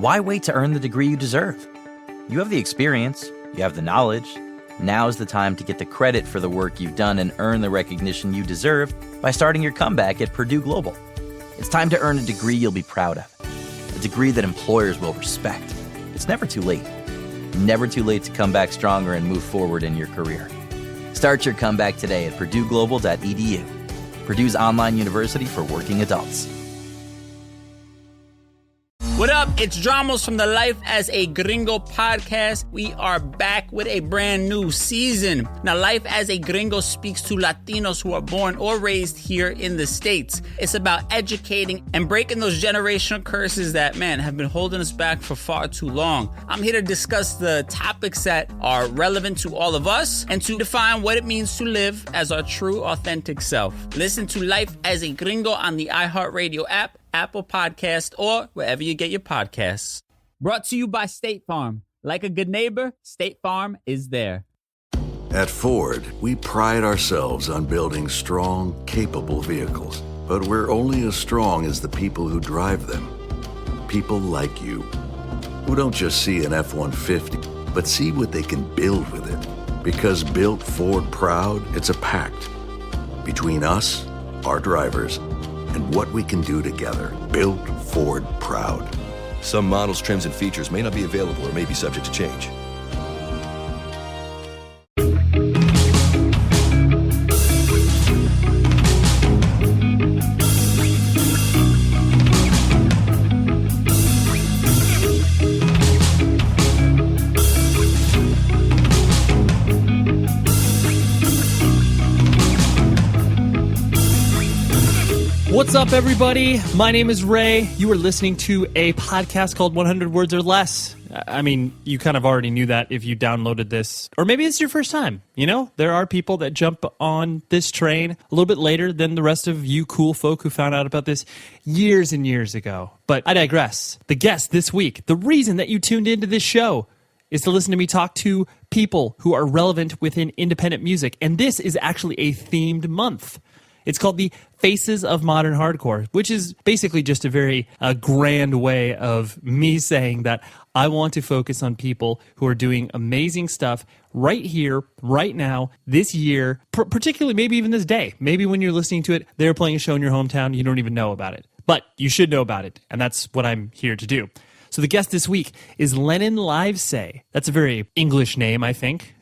Why wait to earn the degree you deserve? You have the experience, you have the knowledge. Now's the time to get the credit for the work you've done and earn the recognition you deserve by starting your comeback at Purdue Global. It's time to earn a degree you'll be proud of, a degree that employers will respect. It's never too late. Never too late to come back stronger and move forward in your career. Start your comeback today at purdueglobal.edu. Purdue's online university for working adults. What up? It's Dramos from the Life as a Gringo podcast. We are back with a brand new season. Now, Life as a Gringo speaks to Latinos who are born or raised here in the States. It's about educating and breaking those generational curses that, man, have been holding us back for far too long. I'm here to discuss the topics that are relevant to all of us and to define what it means to live as our true, authentic self. Listen to Life as a Gringo on the iHeartRadio app, Apple Podcast, or wherever you get your podcasts. Brought to you by State Farm. Like a good neighbor, State Farm is there. At Ford, we pride ourselves on building strong, capable vehicles. But we're only as strong as the people who drive them. People like you, who don't just see an F-150, but see what they can build with it. Because built Ford proud, it's a pact. Between us, our drivers, and what we can do together. Built Ford proud. Some models, trims, and features may not be available or may be subject to change. What's up, everybody? My name is Ray. You are listening to a podcast called 100 Words or Less. I mean, you kind of already knew that if you downloaded this, or maybe it's your first time. You know, there are people that jump on this train a little bit later than the rest of you cool folk who found out about this years and years ago. But I digress. The guest this week, the reason that you tuned into this show is to listen to me talk to people who are relevant within independent music. And this is actually a themed month. It's called the Faces of Modern Hardcore, which is basically just a very grand way of me saying that I want to focus on people who are doing amazing stuff right here, right now, this year, particularly maybe even this day. Maybe when you're listening to it, they're playing a show in your hometown, you don't even know about it. But you should know about it, and that's what I'm here to do. So the guest this week is Lennon Livesay. That's a very English name, I think.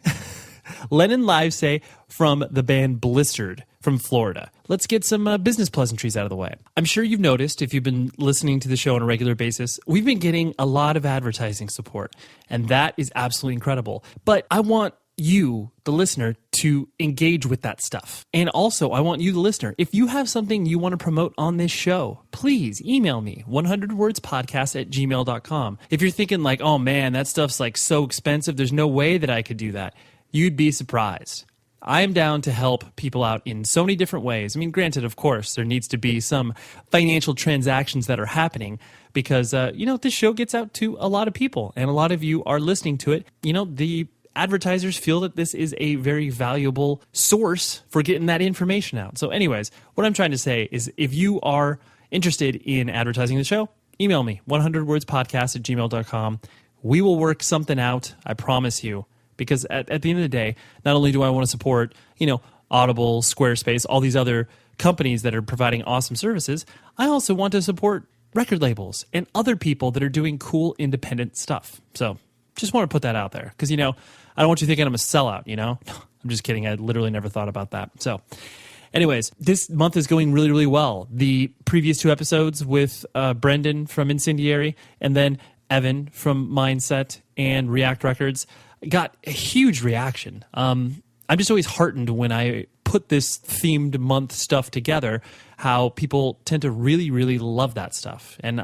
Lennon Livesay from the band Blistered from Florida. Let's get some business pleasantries out of the way. I'm sure you've noticed, if you've been listening to the show on a regular basis, we've been getting a lot of advertising support, and that is absolutely incredible. But I want you, the listener, to engage with that stuff. And also, I want you, the listener, if you have something you want to promote on this show, please email me, 100wordspodcast@gmail.com. If you're thinking like, oh man, that stuff's like so expensive, there's no way that I could do that, you'd be surprised. I am down to help people out in so many different ways. I mean, granted, of course, there needs to be some financial transactions that are happening because, this show gets out to a lot of people and a lot of you are listening to it. You know, the advertisers feel that this is a very valuable source for getting that information out. So anyways, what I'm trying to say is if you are interested in advertising the show, email me, 100wordspodcast@gmail.com. We will work something out, I promise you. Because at the end of the day, not only do I want to support, Audible, Squarespace, all these other companies that are providing awesome services, I also want to support record labels and other people that are doing cool independent stuff. So just want to put that out there because, I don't want you thinking I'm a sellout, I'm just kidding. I literally never thought about that. So anyways, this month is going really, really well. The previous 2 episodes with Brendan from Incendiary and then Evan from Mindset and React Records got a huge reaction. I'm just always heartened when I put this themed month stuff together, how people tend to really, really love that stuff. And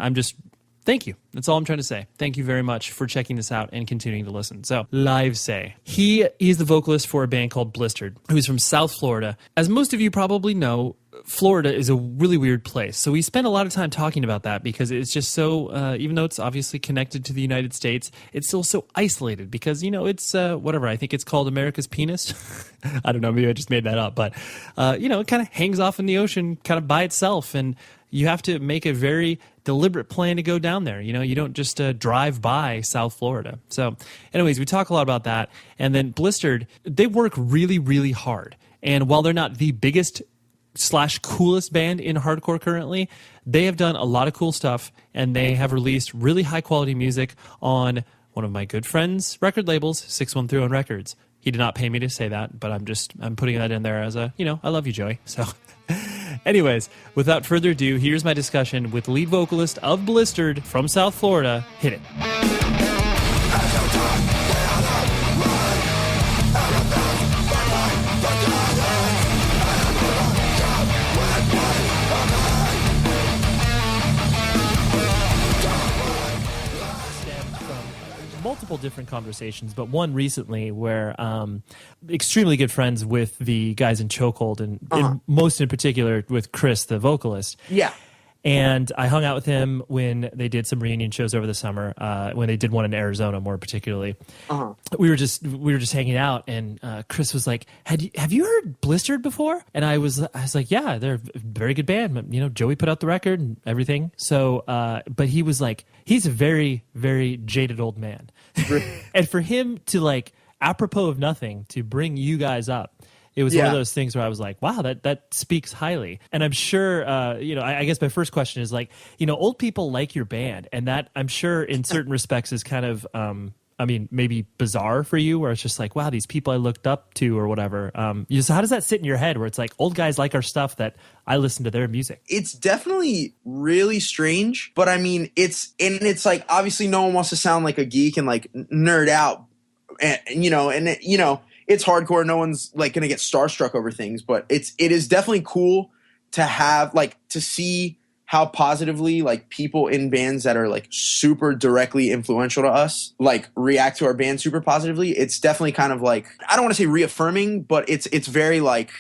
thank you. That's all I'm trying to say. Thank you very much for checking this out and continuing to listen. So, Livesay. He is the vocalist for a band called Blistered, who's from South Florida. As most of you probably know, Florida is a really weird place. So we spend a lot of time talking about that because it's just so, even though it's obviously connected to the United States, it's still so isolated because, it's whatever. I think it's called America's penis. I don't know. Maybe I just made that up. But, it kind of hangs off in the ocean kind of by itself. And, you have to make a very deliberate plan to go down there. You know, you don't just drive by South Florida. So anyways, we talk a lot about that. And then Blistered, they work really, really hard. And while they're not the biggest / coolest band in hardcore currently, they have done a lot of cool stuff, and they have released really high quality music on one of my good friends' record labels, 613 Records. He did not pay me to say that, but I'm putting that in there as a, I love you, Joey. So anyways, without further ado, here's my discussion with lead vocalist of Blistered from South Florida. Hit it. Multiple different conversations, but one recently where extremely good friends with the guys in Chokehold, and most in particular with Chris, the vocalist. Yeah. And I hung out with him when they did some reunion shows over the summer, when they did one in Arizona more particularly. We were just hanging out, and Chris was like, have you heard Blistered before? And I was like, yeah, they're a very good band. Joey put out the record and everything. So, but he was like, he's a very, very jaded old man. And for him to, like, apropos of nothing, to bring you guys up, it was one of those things where I was like, wow, that speaks highly. And I'm sure, I guess my first question is, like, old people like your band, and that I'm sure in certain respects is kind of, maybe bizarre for you, where it's just like, wow, these people I looked up to or whatever. So how does that sit in your head where it's like, old guys like our stuff that I listen to their music? It's definitely really strange, but it's like, obviously no one wants to sound like a geek and like nerd out, and it's hardcore. No one's like going to get starstruck over things, but it is definitely cool to have, like, to see how positively, like, people in bands that are, like, super directly influential to us, like, react to our band super positively. It's definitely kind of like, I don't want to say reaffirming, but it's very, like,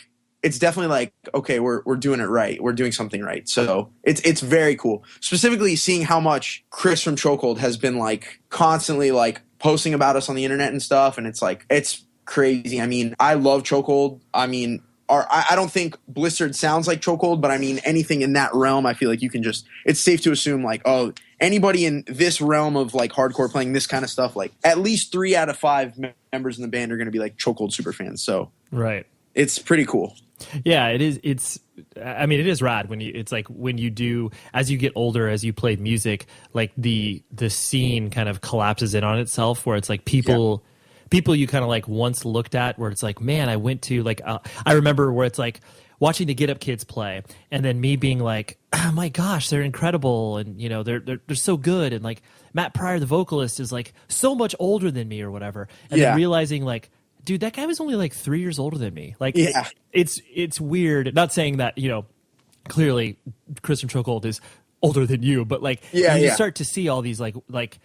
it's definitely like, okay, we're doing it right. We're doing something right. So it's very cool. Specifically seeing how much Chris from Chokehold has been, like, constantly, like, posting about us on the internet and stuff. And it's like, it's crazy. I love Chokehold. I don't think Blistered sounds like Chokehold, but anything in that realm, I feel like it's safe to assume, like, oh, anybody in this realm of, like, hardcore playing this kind of stuff, like, at least 3 out of 5 members in the band are going to be, like, Chokehold super fans. So right, it's pretty cool. Yeah, it is. It is rad when you do, as you get older, as you play music, like the scene kind of collapses in on itself, where it's like people you kind of like once looked at, where it's like, man, I went to, like, I remember where it's like watching the Get Up Kids play, and then me being like, oh my gosh, they're incredible, and they're so good, and like Matt Pryor, the vocalist, is like so much older than me or whatever, and then realizing, like, dude, that guy was only like 3 years older than me. Like, it's weird. Not saying that, clearly Chris from Chokehold is older than you, but like, you start to see all these like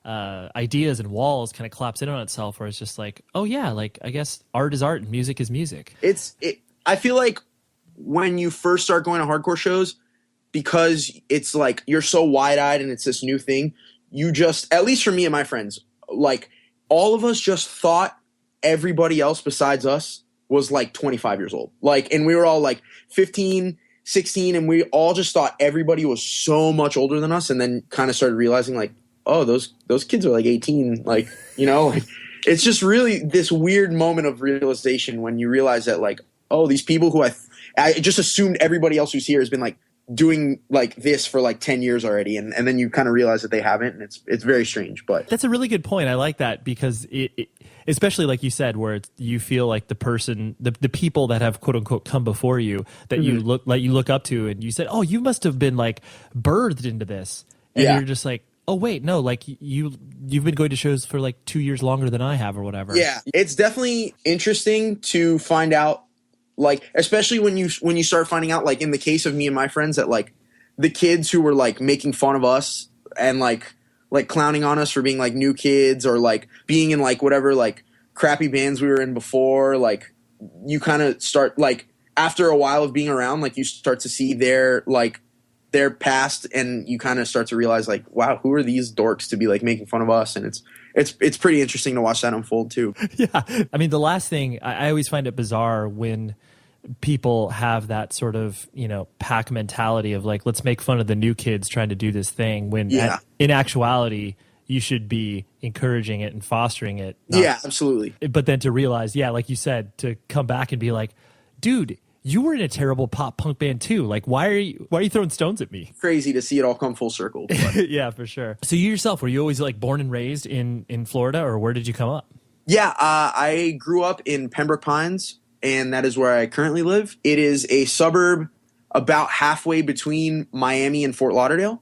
ideas and walls kind of collapse in on itself, where it's just like, oh yeah, like, I guess art is art and music is music. I feel like when you first start going to hardcore shows, because it's like you're so wide-eyed and it's this new thing, you just, at least for me and my friends, like, all of us just thought everybody else besides us was like 25 years old. Like, and we were all like 15, 16, and we all just thought everybody was so much older than us, and then kind of started realizing, like, oh, those kids are like 18, like, like, it's just really this weird moment of realization when you realize that, like, oh, these people who I just assumed everybody else who's here has been, like, doing like this for like 10 years already, and then you kind of realize that they haven't, and it's very strange. But that's a really good point. I like that, because it especially like you said, where you feel like the person, the people that have quote unquote come before you, that you look up to, and you said, oh, you must have been like birthed into this, and you're just like, oh wait, no, like you've been going to shows for like 2 years longer than I have or whatever. Yeah, it's definitely interesting to find out, like, especially when you start finding out, like, in the case of me and my friends, that like the kids who were like making fun of us and like clowning on us for being like new kids, or like being in like whatever like crappy bands we were in before, like, you kind of start, like, after a while of being around, like, you start to see their past, and you kind of start to realize, like, wow, who are these dorks to be like making fun of us? And it's pretty interesting to watch that unfold too. Yeah, I mean, the last thing, I always find it bizarre when people have that sort of, pack mentality of like, let's make fun of the new kids trying to do this thing when in actuality, you should be encouraging it and fostering it. Yeah, absolutely. But then to realize, like you said, to come back and be like, dude, you were in a terrible pop punk band too. Like, why are you throwing stones at me? Crazy to see it all come full circle. But. Yeah, for sure. So you yourself, were you always like born and raised in Florida, or where did you come up? Yeah, I grew up in Pembroke Pines, and that is where I currently live. It is a suburb about halfway between Miami and Fort Lauderdale.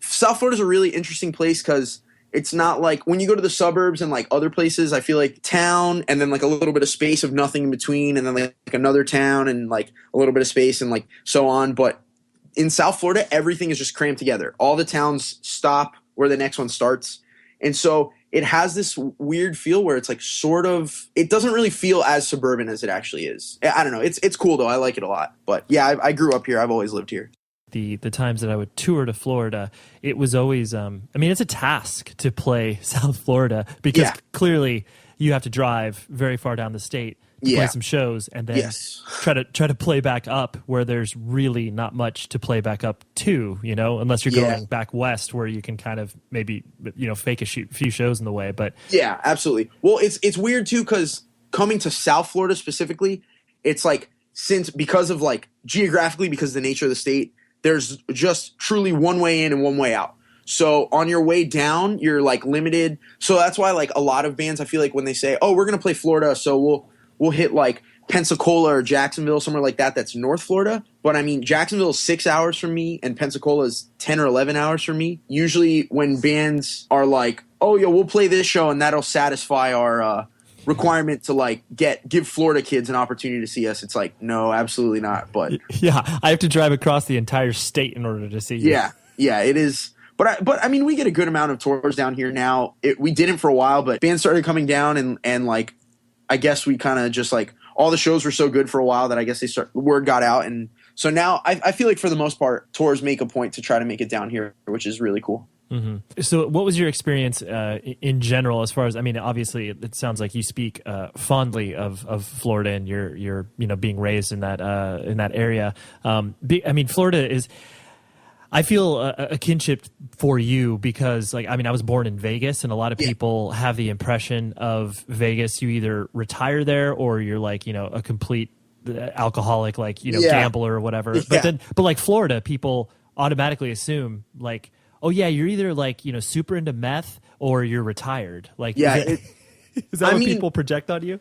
South Florida's a really interesting place because it's not like when you go to the suburbs and like other places, I feel like town and then like a little bit of space of nothing in between, and then like another town and like a little bit of space and like so on. But in South Florida, everything is just crammed together. All the towns stop where the next one starts. And so it has this weird feel where it's like it doesn't really feel as suburban as it actually is. I don't know. It's cool though. I like it a lot. But yeah, I grew up here. I've always lived here. The times that I would tour to Florida, it was always, it's a task to play South Florida because clearly you have to drive very far down the state to play some shows and then try to play back up where there's really not much to play back up to, unless you're going back west where you can kind of maybe, fake a few shows in the way. But yeah, absolutely. Well, it's weird too because coming to South Florida specifically, it's like because of like geographically, because of the nature of the state, there's just truly one way in and one way out. So on your way down, you're like limited. So that's why like a lot of bands, I feel like when they say, oh, we're going to play Florida, so we'll hit like Pensacola or Jacksonville, somewhere like that that's North Florida. But I mean, Jacksonville is 6 hours from me and Pensacola is 10 or 11 hours from me. Usually when bands are like, oh, we'll play this show and that'll satisfy our requirement to like give Florida kids an opportunity to see us. It's like, no, absolutely not. But yeah, I have to drive across the entire state in order to see you. Yeah, it is. But I mean, we get a good amount of tours down here now. We didn't for a while, but bands started coming down and like, I guess we kind of just like all the shows were so good for a while that I guess word got out. And so now I feel like for the most part, tours make a point to try to make it down here, which is really cool. Mm-hmm. So what was your experience in general as far as, obviously it sounds like you speak fondly of Florida and you're being raised in that area. Florida is, I feel a kinship for you because I was born in Vegas and a lot of people have the impression of Vegas, you either retire there or you're like, a complete alcoholic, gambler or whatever. Yeah. But like Florida, people automatically assume like, oh yeah, you're either like, super into meth or you're retired. Like, is that what people project on you?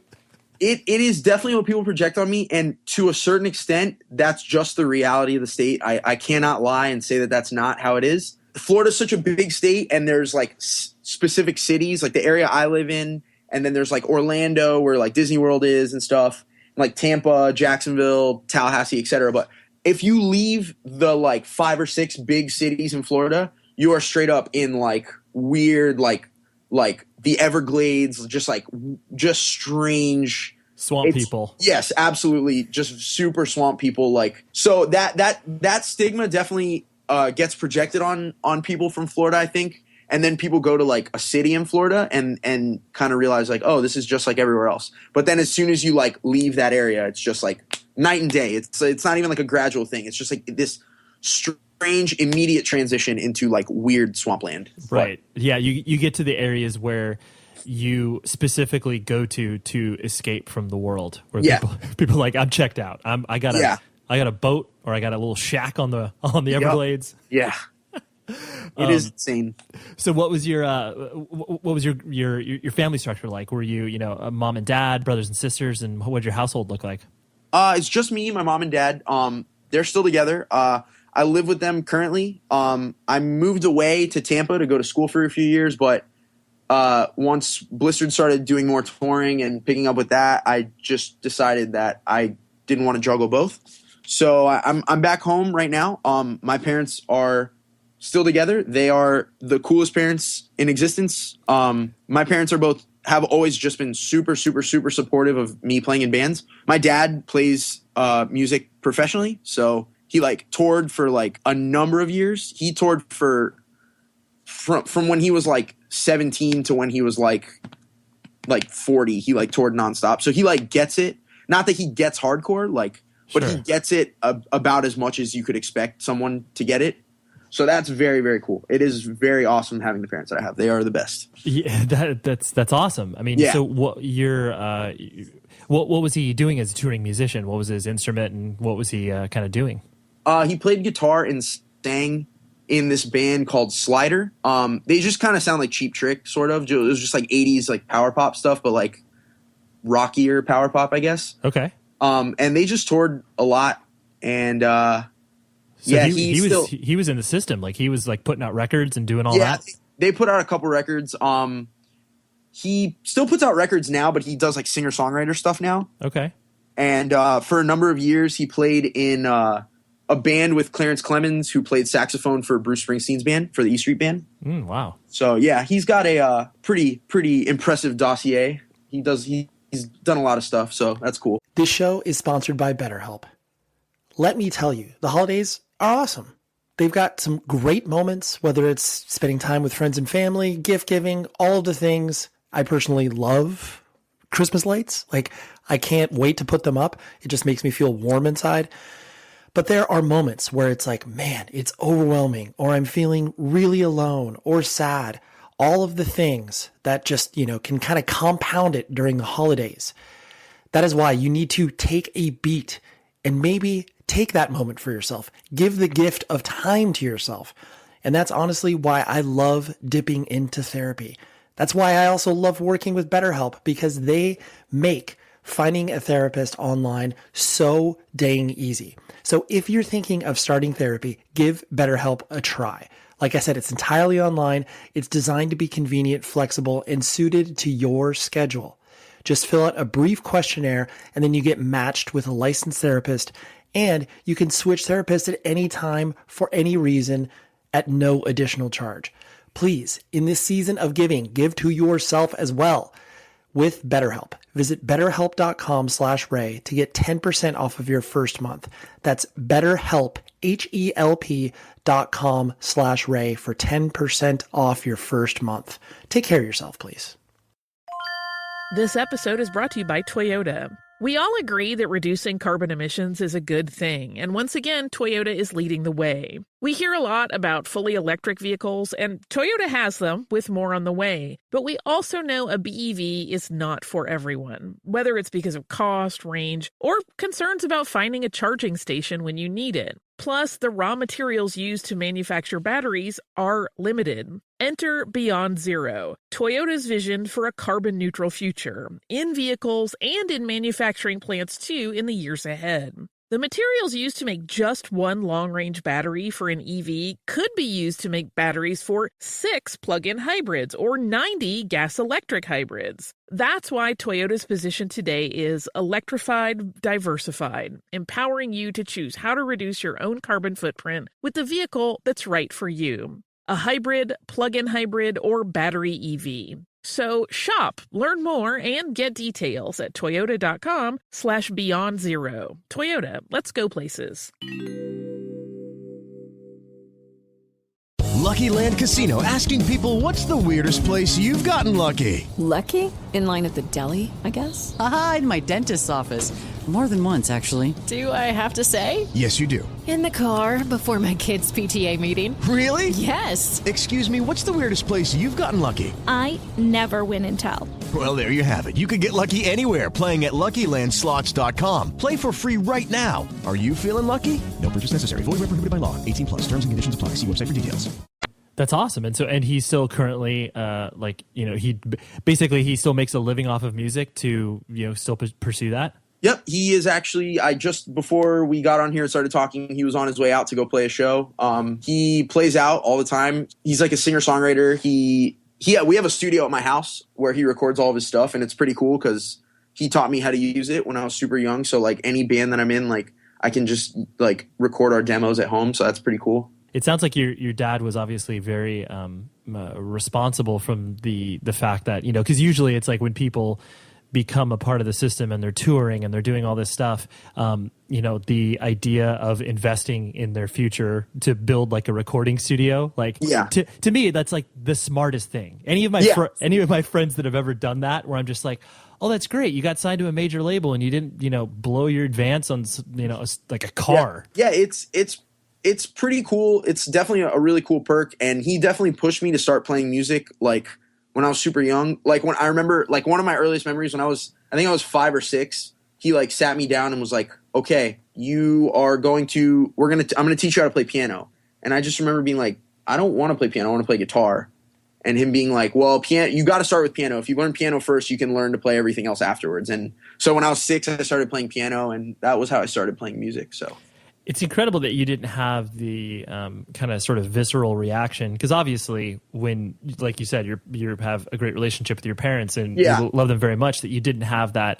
It is definitely what people project on me. And to a certain extent, that's just the reality of the state. I cannot lie and say that that's not how it is. Florida's such a big state and there's like specific cities, like the area I live in. And then there's like Orlando where like Disney World is and stuff, like Tampa, Jacksonville, Tallahassee, etc. But if you leave the like 5 or 6 big cities in Florida, you are straight up in like weird, like the Everglades, just strange swamp people. Yes, absolutely. Just super swamp people. Like, so that stigma definitely gets projected on people from Florida, I think. And then people go to like a city in Florida and kind of realize like, oh, this is just like everywhere else. But then as soon as you like leave that area, it's just like night and day. It's not even like a gradual thing. It's just like this strange immediate transition into like weird swampland. Right. Yeah. You get to the areas where you specifically go to escape from the world where people are like, I'm checked out. I got a boat or I got a little shack on the Everglades. Yeah. It is insane. So what was your family structure like? Were you, a mom and dad, brothers and sisters, and what did your household look like? It's just me, my mom and dad. They're still together. I live with them currently. I moved away to Tampa to go to school for a few years, but once Blistered started doing more touring and picking up with that, I just decided that I didn't want to juggle both. So I'm back home right now. My parents are still together. They are the coolest parents in existence. My parents have always just been super, super, super supportive of me playing in bands. My dad plays music professionally, so he like toured for like a number of years. He toured from when he was like 17 to when he was like 40. He like toured nonstop. So he like gets it. Not that he gets hardcore, like, but he gets it about as much as you could expect someone to get it. So that's very, very cool. It is very awesome having the parents that I have. They are the best. Yeah, that's awesome. I mean, so what was he doing as a touring musician? What was his instrument, and what was he kind of doing? He played guitar and sang in this band called Slider. They just kind of sound like Cheap Trick, sort of. It was just like 80s like power pop stuff, but like rockier power pop, I guess. Okay. And they just toured a lot, and he was in the system. Like he was like putting out records and doing all that. They put out a couple records. He still puts out records now, but he does like singer-songwriter stuff now. Okay. And for a number of years, he played in a band with Clarence Clemens, who played saxophone for Bruce Springsteen's band, for the E Street Band. Wow. So yeah, he's got a pretty impressive dossier. He's done a lot of stuff, so that's cool. This show is sponsored by BetterHelp. Let me tell you, the holidays are awesome. They've got some great moments, whether it's spending time with friends and family, gift giving, all of the things. I personally love Christmas lights. Like, I can't wait to put them up. It just makes me feel warm inside. But there are moments where it's like, man, it's overwhelming, or I'm feeling really alone or sad. All of the things that just, can kind of compound it during the holidays. That is why you need to take a beat and maybe take that moment for yourself. Give the gift of time to yourself. And that's honestly why I love dipping into therapy. That's why I also love working with BetterHelp, because they make finding a therapist online so dang easy. So if you're thinking of starting therapy, give BetterHelp a try. Like I said, it's entirely online. It's designed to be convenient, flexible, and suited to your schedule. Just fill out a brief questionnaire, and then you get matched with a licensed therapist, and you can switch therapists at any time for any reason at no additional charge. Please, in this season of giving, give to yourself as well with BetterHelp. Visit BetterHelp.com/Ray to get 10% off of your first month. That's BetterHelp, HELP.com/Ray for 10% off your first month. Take care of yourself, please. This episode is brought to you by Toyota. We all agree that reducing carbon emissions is a good thing, and once again, Toyota is leading the way. We hear a lot about fully electric vehicles, and Toyota has them, with more on the way. But we also know a BEV is not for everyone, whether it's because of cost, range, or concerns about finding a charging station when you need it. Plus, the raw materials used to manufacture batteries are limited. Enter Beyond Zero, Toyota's vision for a carbon-neutral future, in vehicles and in manufacturing plants too in the years ahead. The materials used to make just one long-range battery for an EV could be used to make batteries for 6 plug-in hybrids or 90 gas-electric hybrids. That's why Toyota's position today is electrified, diversified, empowering you to choose how to reduce your own carbon footprint with the vehicle that's right for you. A hybrid, plug-in hybrid, or battery EV. So shop, learn more, and get details at toyota.com/beyond0. Toyota, let's go places. Lucky Land Casino, asking people, what's the weirdest place you've gotten lucky? Lucky? In line at the deli, I guess? Aha, in my dentist's office. More than once, actually. Do I have to say? Yes, you do. In the car before my kids' PTA meeting. Really? Yes. Excuse me, what's the weirdest place you've gotten lucky? I never win and tell. Well, there you have it. You can get lucky anywhere, playing at LuckyLandSlots.com. Play for free right now. Are you feeling lucky? No purchase necessary. Void where prohibited by law. 18+. Terms and conditions apply. See website for details. That's awesome. And he's still currently he still makes a living off of music to still pursue that. Yep, he is actually. Before we got on here and started talking, he was on his way out to go play a show. He plays out all the time. He's like a singer-songwriter. We have a studio at my house where he records all of his stuff, and it's pretty cool because he taught me how to use it when I was super young. So like any band that I'm in, like I can just like record our demos at home. So that's pretty cool. It sounds like your dad was obviously very responsible from the fact that because usually it's like when people become a part of the system and they're touring and they're doing all this stuff, you know, the idea of investing in their future to build like a recording studio, like to me, that's like the smartest thing. Any of my friends that have ever done that, where I'm just like, oh, that's great. You got signed to a major label and you didn't, you know, blow your advance on, you know, like a car. Yeah, it's pretty cool. It's definitely a really cool perk. And he definitely pushed me to start playing music like when I was super young. Like when I remember, like one of my earliest memories when I think I was 5 or 6, he like sat me down and was like, okay, I'm going to teach you how to play piano. And I just remember being like, I don't want to play piano. I want to play guitar. And him being like, well, piano, you got to start with piano. If you learn piano first, you can learn to play everything else afterwards. And so when I was 6, I started playing piano, and that was how I started playing music. So it's incredible that you didn't have the kind of sort of visceral reaction, because obviously when, like you said, you have a great relationship with your parents and you love them very much, that you didn't have that,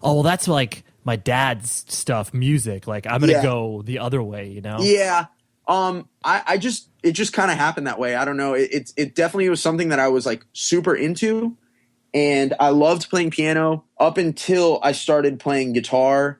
oh, well, that's like my dad's stuff, music. Like I'm going to go the other way, you know? Yeah. It just kind of happened that way. I don't know. It definitely was something that I was like super into, and I loved playing piano up until I started playing guitar.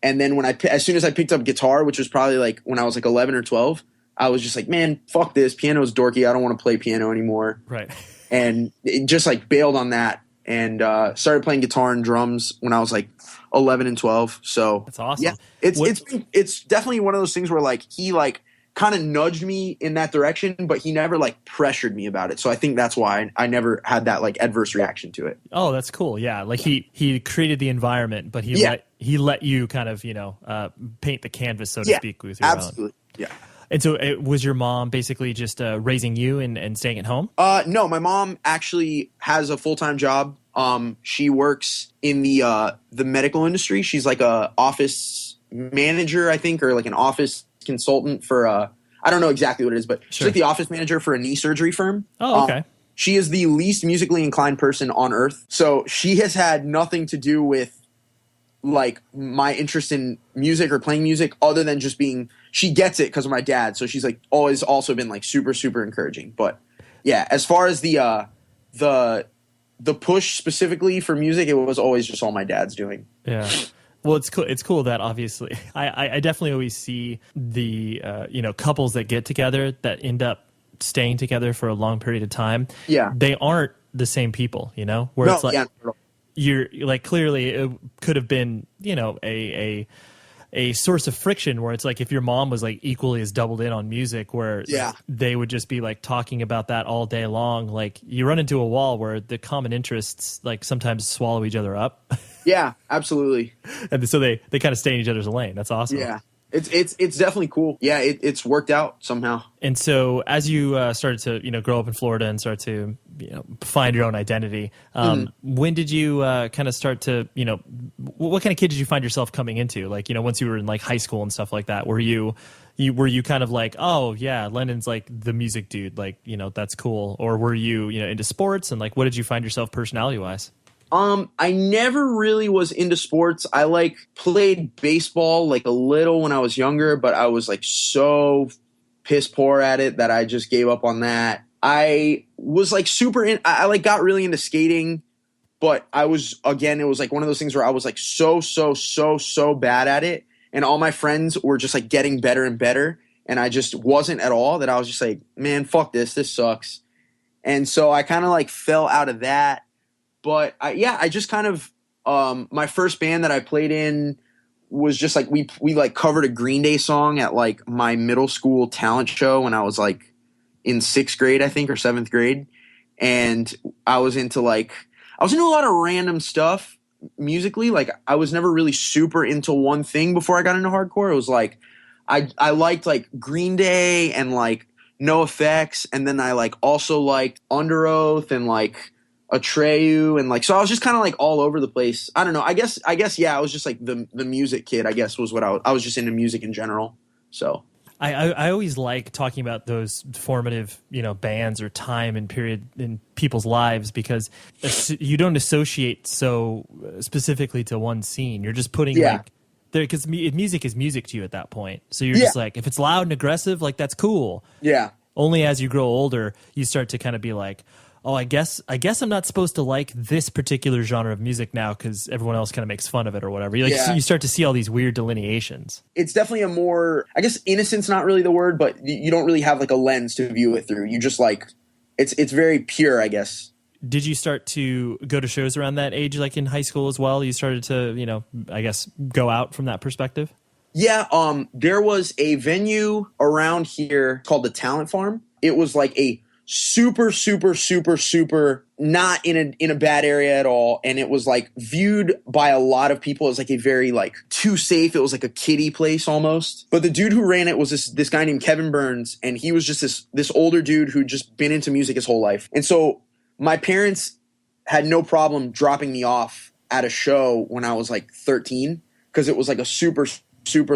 And then as soon as I picked up guitar, which was probably like when I was like 11 or 12, I was just like, man, fuck this. Piano's dorky. I don't want to play piano anymore. Right. And it just like bailed on that, and started playing guitar and drums when I was like 11 and 12. So that's awesome. Yeah, it's definitely one of those things where like he like kind of nudged me in that direction, but he never like pressured me about it. So I think that's why I never had that like adverse reaction to it. Oh, that's cool. Yeah. Like he created the environment, but he let you kind of, you know, paint the canvas, so to speak, with your own. Yeah. And so was your mom basically just raising you and staying at home? No, my mom actually has a full-time job. She works in the medical industry. She's like a office manager, I think, or like an office consultant for I don't know exactly what it is, but she's like the office manager for a knee surgery firm. Oh, okay. She is the least musically inclined person on earth. So she has had nothing to do with like my interest in music or playing music, other than just being, she gets it because of my dad. So she's like always also been like super, super encouraging. But yeah, as far as the push specifically for music, it was always just all my dad's doing. Yeah. Well, it's cool. It's cool that obviously I definitely always see the you know, couples that get together that end up staying together for a long period of time. Yeah, they aren't the same people, you know. Where it's like you're like, clearly it could have been, you know, a source of friction where it's like if your mom was like equally as doubled in on music, where they would just be like talking about that all day long, like you run into a wall where the common interests like sometimes swallow each other up. Yeah, absolutely. And so they kind of stay in each other's lane. That's awesome. Yeah, it's definitely cool. Yeah, it's worked out somehow. And so as you started to, you know, grow up in Florida and start to, you know, find your own identity, when did you kind of start to, you know, what kind of kid did you find yourself coming into? Like, you know, once you were in like high school and stuff like that, were you kind of like, oh yeah, Lennon's like the music dude, like, you know, that's cool? Or were you, you know, into sports, and like what did you find yourself personality wise? I never really was into sports. I like played baseball like a little when I was younger, but I was like so piss poor at it that I just gave up on that. I was like I like got really into skating, but it was like one of those things where I was like so bad at it. And all my friends were just like getting better and better. And I just wasn't at all, that I was just like, man, fuck this sucks. And so I kind of like fell out of that. But I just kind of, my first band that I played in was just like, we like covered a Green Day song at like my middle school talent show when I was like in 6th grade, I think, or 7th grade. And I was into a lot of random stuff musically. Like I was never really super into one thing before I got into hardcore. It was like, I liked like Green Day and like NoFX. And then I like also liked Under Oath and like Atreyu, and like, so I was just kind of like all over the place. I don't know. I guess yeah, I was just like the music kid, I guess, was what I was just into music in general. So I always like talking about those formative, you know, bands or time and period in people's lives, because you don't associate so specifically to one scene. You're just putting like there, because music is music to you at that point. So you're just like, if it's loud and aggressive, like that's cool. Yeah. Only as you grow older, you start to kind of be like, oh, I guess I'm not supposed to like this particular genre of music now because everyone else kind of makes fun of it or whatever. So you start to see all these weird delineations. It's definitely a more, I guess innocent's not really the word, but you don't really have like a lens to view it through. You just like, it's very pure, I guess. Did you start to go to shows around that age, like in high school as well? You started to, I guess, go out from that perspective? Yeah, there was a venue around here called the Talent Farm. It was like a super, super, super, super not in a bad area at all. And it was like viewed by a lot of people as like a very like too safe. It was like a kiddie place almost. But the dude who ran it was this guy named Kevin Burns. And he was just this older dude who'd just been into music his whole life. And so my parents had no problem dropping me off at a show when I was like 13 because it was like a super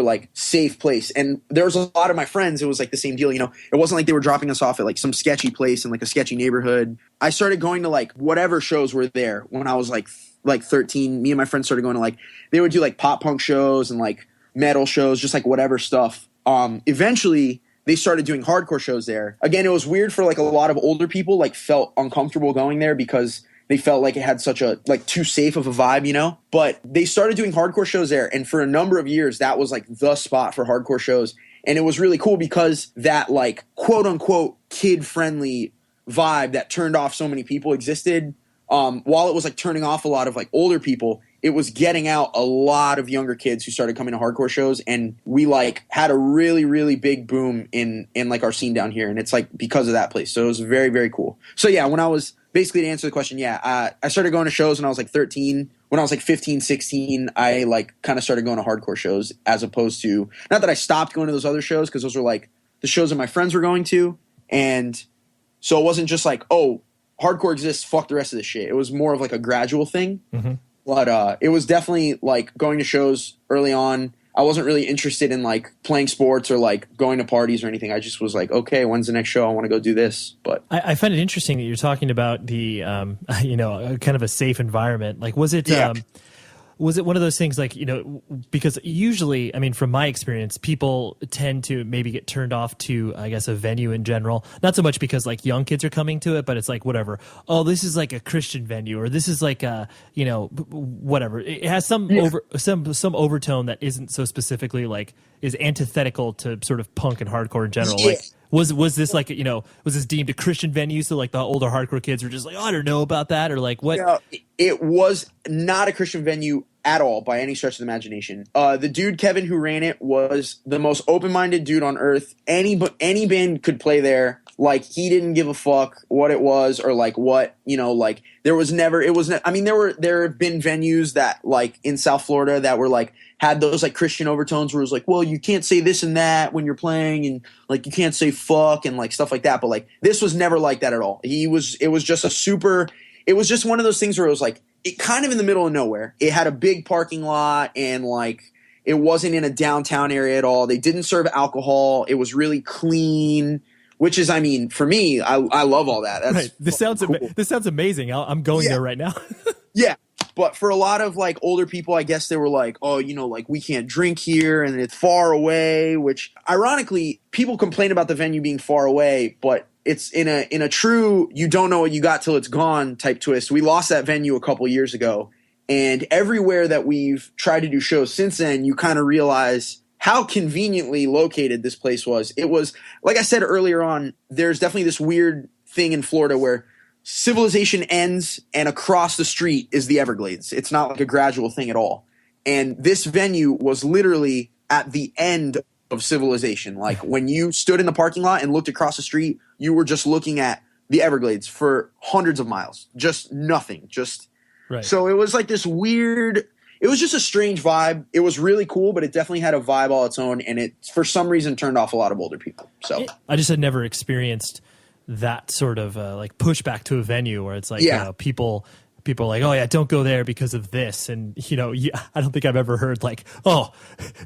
like safe place. And there was a lot of my friends, it was like the same deal, it wasn't like they were dropping us off at like some sketchy place in like a sketchy neighborhood. I started going to like whatever shows were there when I was like 13. Me and my friends started going to like, they would do like pop punk shows and like metal shows, just like whatever stuff. Eventually they started doing hardcore shows there. Again, it was weird for like a lot of older people, like felt uncomfortable going there because they felt like it had such a like too safe of a vibe, but they started doing hardcore shows there. And for a number of years, that was like the spot for hardcore shows. And it was really cool because that like quote unquote kid friendly vibe that turned off so many people existed. While it was like turning off a lot of like older people, it was getting out a lot of younger kids who started coming to hardcore shows. And we like had a really, really big boom in like our scene down here. And it's like because of that place. So it was very, very cool. So yeah, when I was basically to answer the question, I started going to shows when I was like 13. When I was like 15, 16, I like kind of started going to hardcore shows as opposed to, not that I stopped going to those other shows because those were like the shows that my friends were going to. And so it wasn't just like, oh, hardcore exists, fuck the rest of this shit. It was more of like a gradual thing. Mm-hmm. But it was definitely like going to shows early on. I wasn't really interested in like playing sports or like going to parties or anything. I just was like, okay, when's the next show? I want to go do this. But I find it interesting that you're talking about the, kind of a safe environment. Like, was it one of those things like, because usually, I mean, from my experience, people tend to maybe get turned off to, I guess, a venue in general. Not so much because like young kids are coming to it, but it's like, whatever. Oh, this is like a Christian venue, or this is like a, whatever. It has some some overtone that isn't so specifically like is antithetical to sort of punk and hardcore in general. Yeah. Like, was this like, was this deemed a Christian venue? So like the older hardcore kids were just like, oh, I don't know about that. Or like what? No, it was not a Christian venue at all by any stretch of the imagination. The dude, Kevin, who ran it was the most open-minded dude on earth. Any band could play there. Like he didn't give a fuck what it was or like what, like there have been venues that like in South Florida that were like, had those like Christian overtones where it was like, well, you can't say this and that when you're playing and like you can't say fuck and like stuff like that. But like this was never like that at all. It was just one of those things where it was like it kind of in the middle of nowhere. It had a big parking lot and like it wasn't in a downtown area at all. They didn't serve alcohol. It was really clean, which is, I mean, for me, I love all that. That's right. This sounds amazing. I'm going there right now. Yeah. But for a lot of like older people, I guess they were like, oh, like we can't drink here and it's far away, which ironically people complain about the venue being far away, but it's in a true, you don't know what you got till it's gone type twist. We lost that venue a couple years ago, and everywhere that we've tried to do shows since then, you kind of realize how conveniently located this place was. It was, like I said earlier on, there's definitely this weird thing in Florida where civilization ends and across the street is the Everglades. It's not like a gradual thing at all. And this venue was literally at the end of civilization. Like when you stood in the parking lot and looked across the street, you were just looking at the Everglades for hundreds of miles. Just nothing. Right. So it was like this weird, it was just a strange vibe. It was really cool, but it definitely had a vibe all its own. And it, for some reason, turned off a lot of older people. So I just had never experienced that sort of like pushback to a venue where it's like people are like, oh yeah, don't go there because of this, and I don't think I've ever heard like, oh,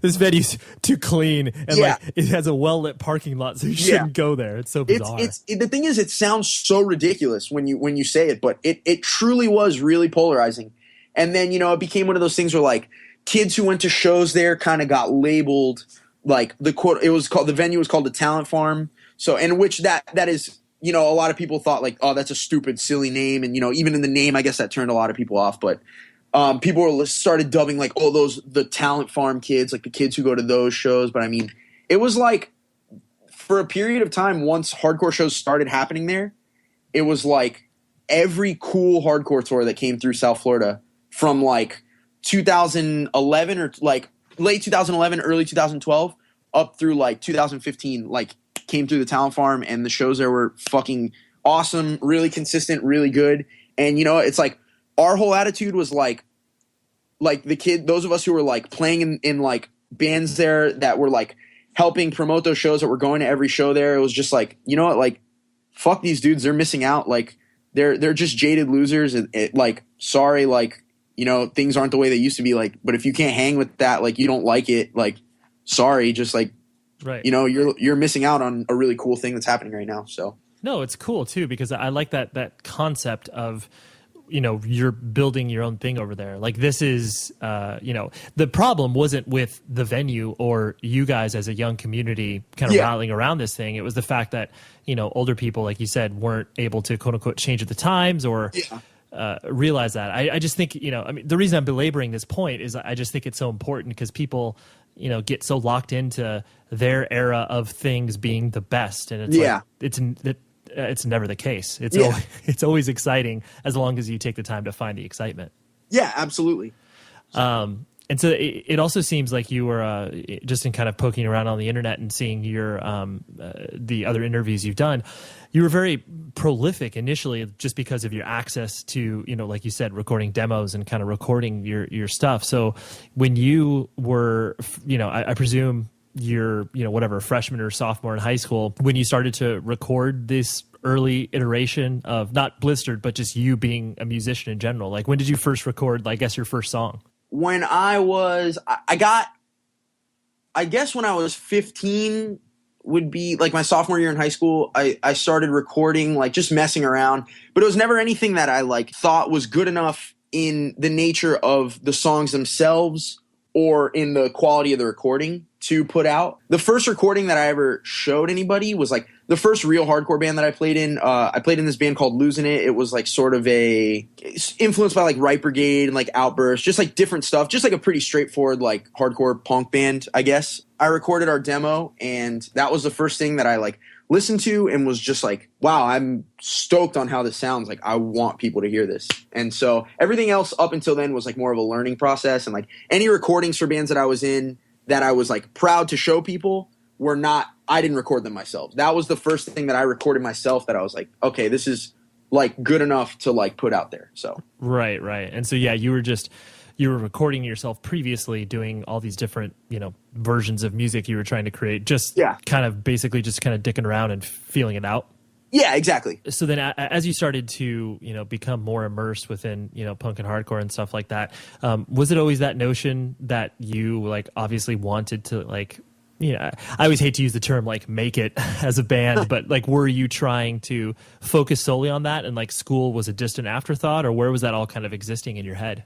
this venue's too clean and like it has a well lit parking lot, so you shouldn't go there. It's so bizarre. The thing is, it sounds so ridiculous when you say it, but it truly was really polarizing. And then it became one of those things where like kids who went to shows there kind of got labeled like the venue was called the Talent Farm, so in which that is. you know, a lot of people thought like, oh, that's a stupid, silly name. And, you know, even in the name, I guess that turned a lot of people off. But people started dubbing like, oh, the Talent Farm kids, like the kids who go to those shows. But I mean, it was like for a period of time, once hardcore shows started happening there, it was like every cool hardcore tour that came through South Florida from like 2011 or like late 2011, early 2012 up through like 2015, like came through the Talent Farm, and the shows there were fucking awesome, really consistent, really good. And you know, it's like our whole attitude was like those of us who were like playing in like bands there that were like helping promote those shows, that were going to every show there. It was just like, you know what, like fuck these dudes, they're missing out. Like they're just jaded losers. Like, sorry, like, you know, things aren't the way they used to be. Like, but if you can't hang with that, like you don't like it, like, sorry, just like, right. You know, you're missing out on a really cool thing that's happening right now. So no, it's cool too, because I like that concept of, you know, you're building your own thing over there. Like this is, you know, the problem wasn't with the venue or you guys as a young community kind of rallying around this thing. It was the fact that, you know, older people, like you said, weren't able to quote unquote change at the times or realize that. I just think, you know, I mean, the reason I'm belaboring this point is I just think it's so important because people, you know, get so locked into their era of things being the best. And it's like, it's never the case. It's always exciting as long as you take the time to find the excitement. Yeah, absolutely. And so it also seems like you were just in kind of poking around on the internet and seeing your the other interviews you've done. You were very prolific initially just because of your access to, you know, like you said, recording demos and kind of recording your stuff. So when you were, you know, I presume you're, you know, whatever, freshman or sophomore in high school, when you started to record this early iteration of not Blistered, but just you being a musician in general, like when did you first record, I guess, your first song? When I guess when I was 15 would be like my sophomore year in high school, I started recording, like just messing around, but it was never anything that I like thought was good enough in the nature of the songs themselves or in the quality of the recording to put out. The first recording that I ever showed anybody was like the first real hardcore band that I played in. I played in this band called Losing It. It was like sort of influenced by like Right Brigade and like Outburst, just like different stuff, just like a pretty straightforward like hardcore punk band, I guess. I recorded our demo, and that was the first thing that I like listened to and was just like, wow, I'm stoked on how this sounds. Like, I want people to hear this. And so everything else up until then was like more of a learning process, and like any recordings for bands that I was in that I was like proud to show people were not, I didn't record them myself. That was the first thing that I recorded myself that I was like, okay, this is like good enough to like put out there. So right. And so yeah, you were recording yourself previously, doing all these different, you know, versions of music you were trying to create, just kind of basically just kind of dicking around and feeling it out. Yeah, exactly. So then as you started to, you know, become more immersed within, you know, punk and hardcore and stuff like that, was it always that notion that you like obviously wanted to like, you know, I always hate to use the term like make it as a band, but like, were you trying to focus solely on that and like school was a distant afterthought, or where was that all kind of existing in your head?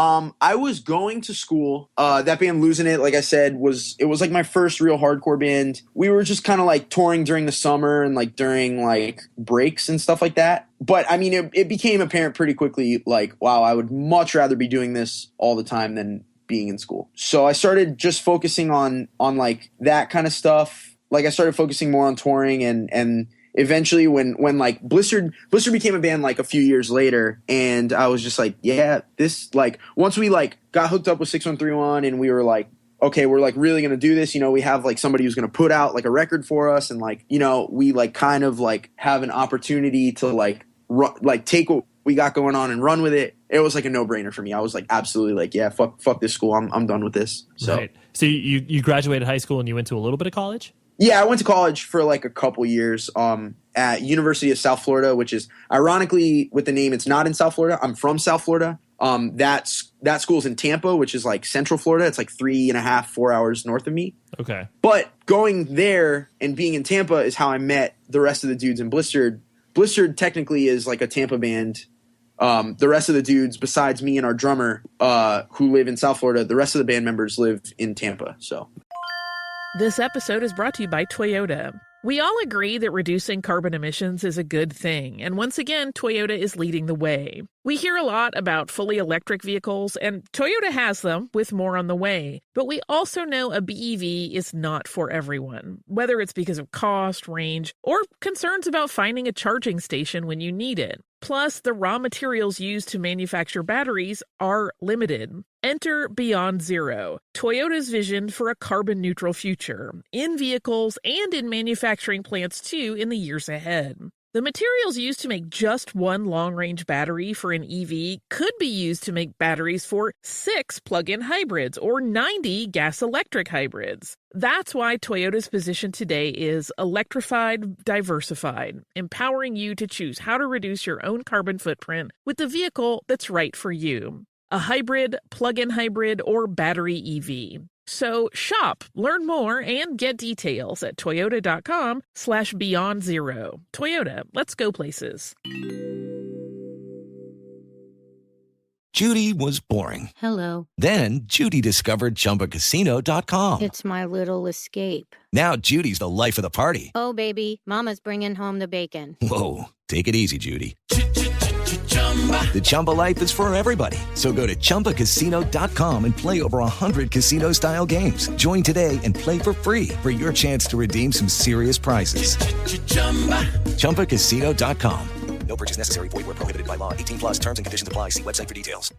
I was going to school. That band Losing It, like I said, it was like my first real hardcore band. We were just kind of like touring during the summer and like during like breaks and stuff like that. But I mean, it became apparent pretty quickly, like, wow, I would much rather be doing this all the time than being in school. So I started just focusing on like that kind of stuff. Like I started focusing more on touring, and eventually when like Blistered became a band like a few years later, and I was just like, yeah, this, like, once we like got hooked up with 6131 and we were like, okay, we're like really going to do this, you know, we have like somebody who's going to put out like a record for us, and like, you know, we like kind of like have an opportunity to like take what we got going on and run with it. It was like a no-brainer for me. I was like, absolutely, like, yeah, fuck this school. I'm done with this. So right. So you graduated high school and you went to a little bit of college? Yeah, I went to college for like a couple years at University of South Florida, which is ironically with the name, it's not in South Florida. I'm from South Florida. That school's in Tampa, which is like Central Florida. It's like 3.5-4 hours north of me. Okay. But going there and being in Tampa is how I met the rest of the dudes in Blistered. Blistered technically is like a Tampa band. The rest of the dudes, besides me and our drummer, who live in South Florida, the rest of the band members live in Tampa. So this episode is brought to you by Toyota. We all agree that reducing carbon emissions is a good thing, and once again, Toyota is leading the way. We hear a lot about fully electric vehicles, and Toyota has them, with more on the way. But we also know a BEV is not for everyone, whether it's because of cost, range, or concerns about finding a charging station when you need it. Plus, the raw materials used to manufacture batteries are limited. Enter Beyond Zero, Toyota's vision for a carbon-neutral future, in vehicles and in manufacturing plants too in the years ahead. The materials used to make just one long-range battery for an EV could be used to make batteries for 6 plug-in hybrids or 90 gas-electric hybrids. That's why Toyota's position today is electrified, diversified, empowering you to choose how to reduce your own carbon footprint with the vehicle that's right for you. A hybrid, plug-in hybrid, or battery EV. So shop, learn more, and get details at toyota.com/beyond zero. Toyota, let's go places. Judy was boring. Hello. Then Judy discovered ChumbaCasino.com. It's my little escape. Now Judy's the life of the party. Oh, baby, mama's bringing home the bacon. Whoa, take it easy, Judy. The Chumba life is for everybody. So go to ChumbaCasino.com and play over 100 casino-style games. Join today and play for free for your chance to redeem some serious prizes. ChumbaCasino.com. No purchase necessary. Void where prohibited by law. 18+ terms and conditions apply. See website for details.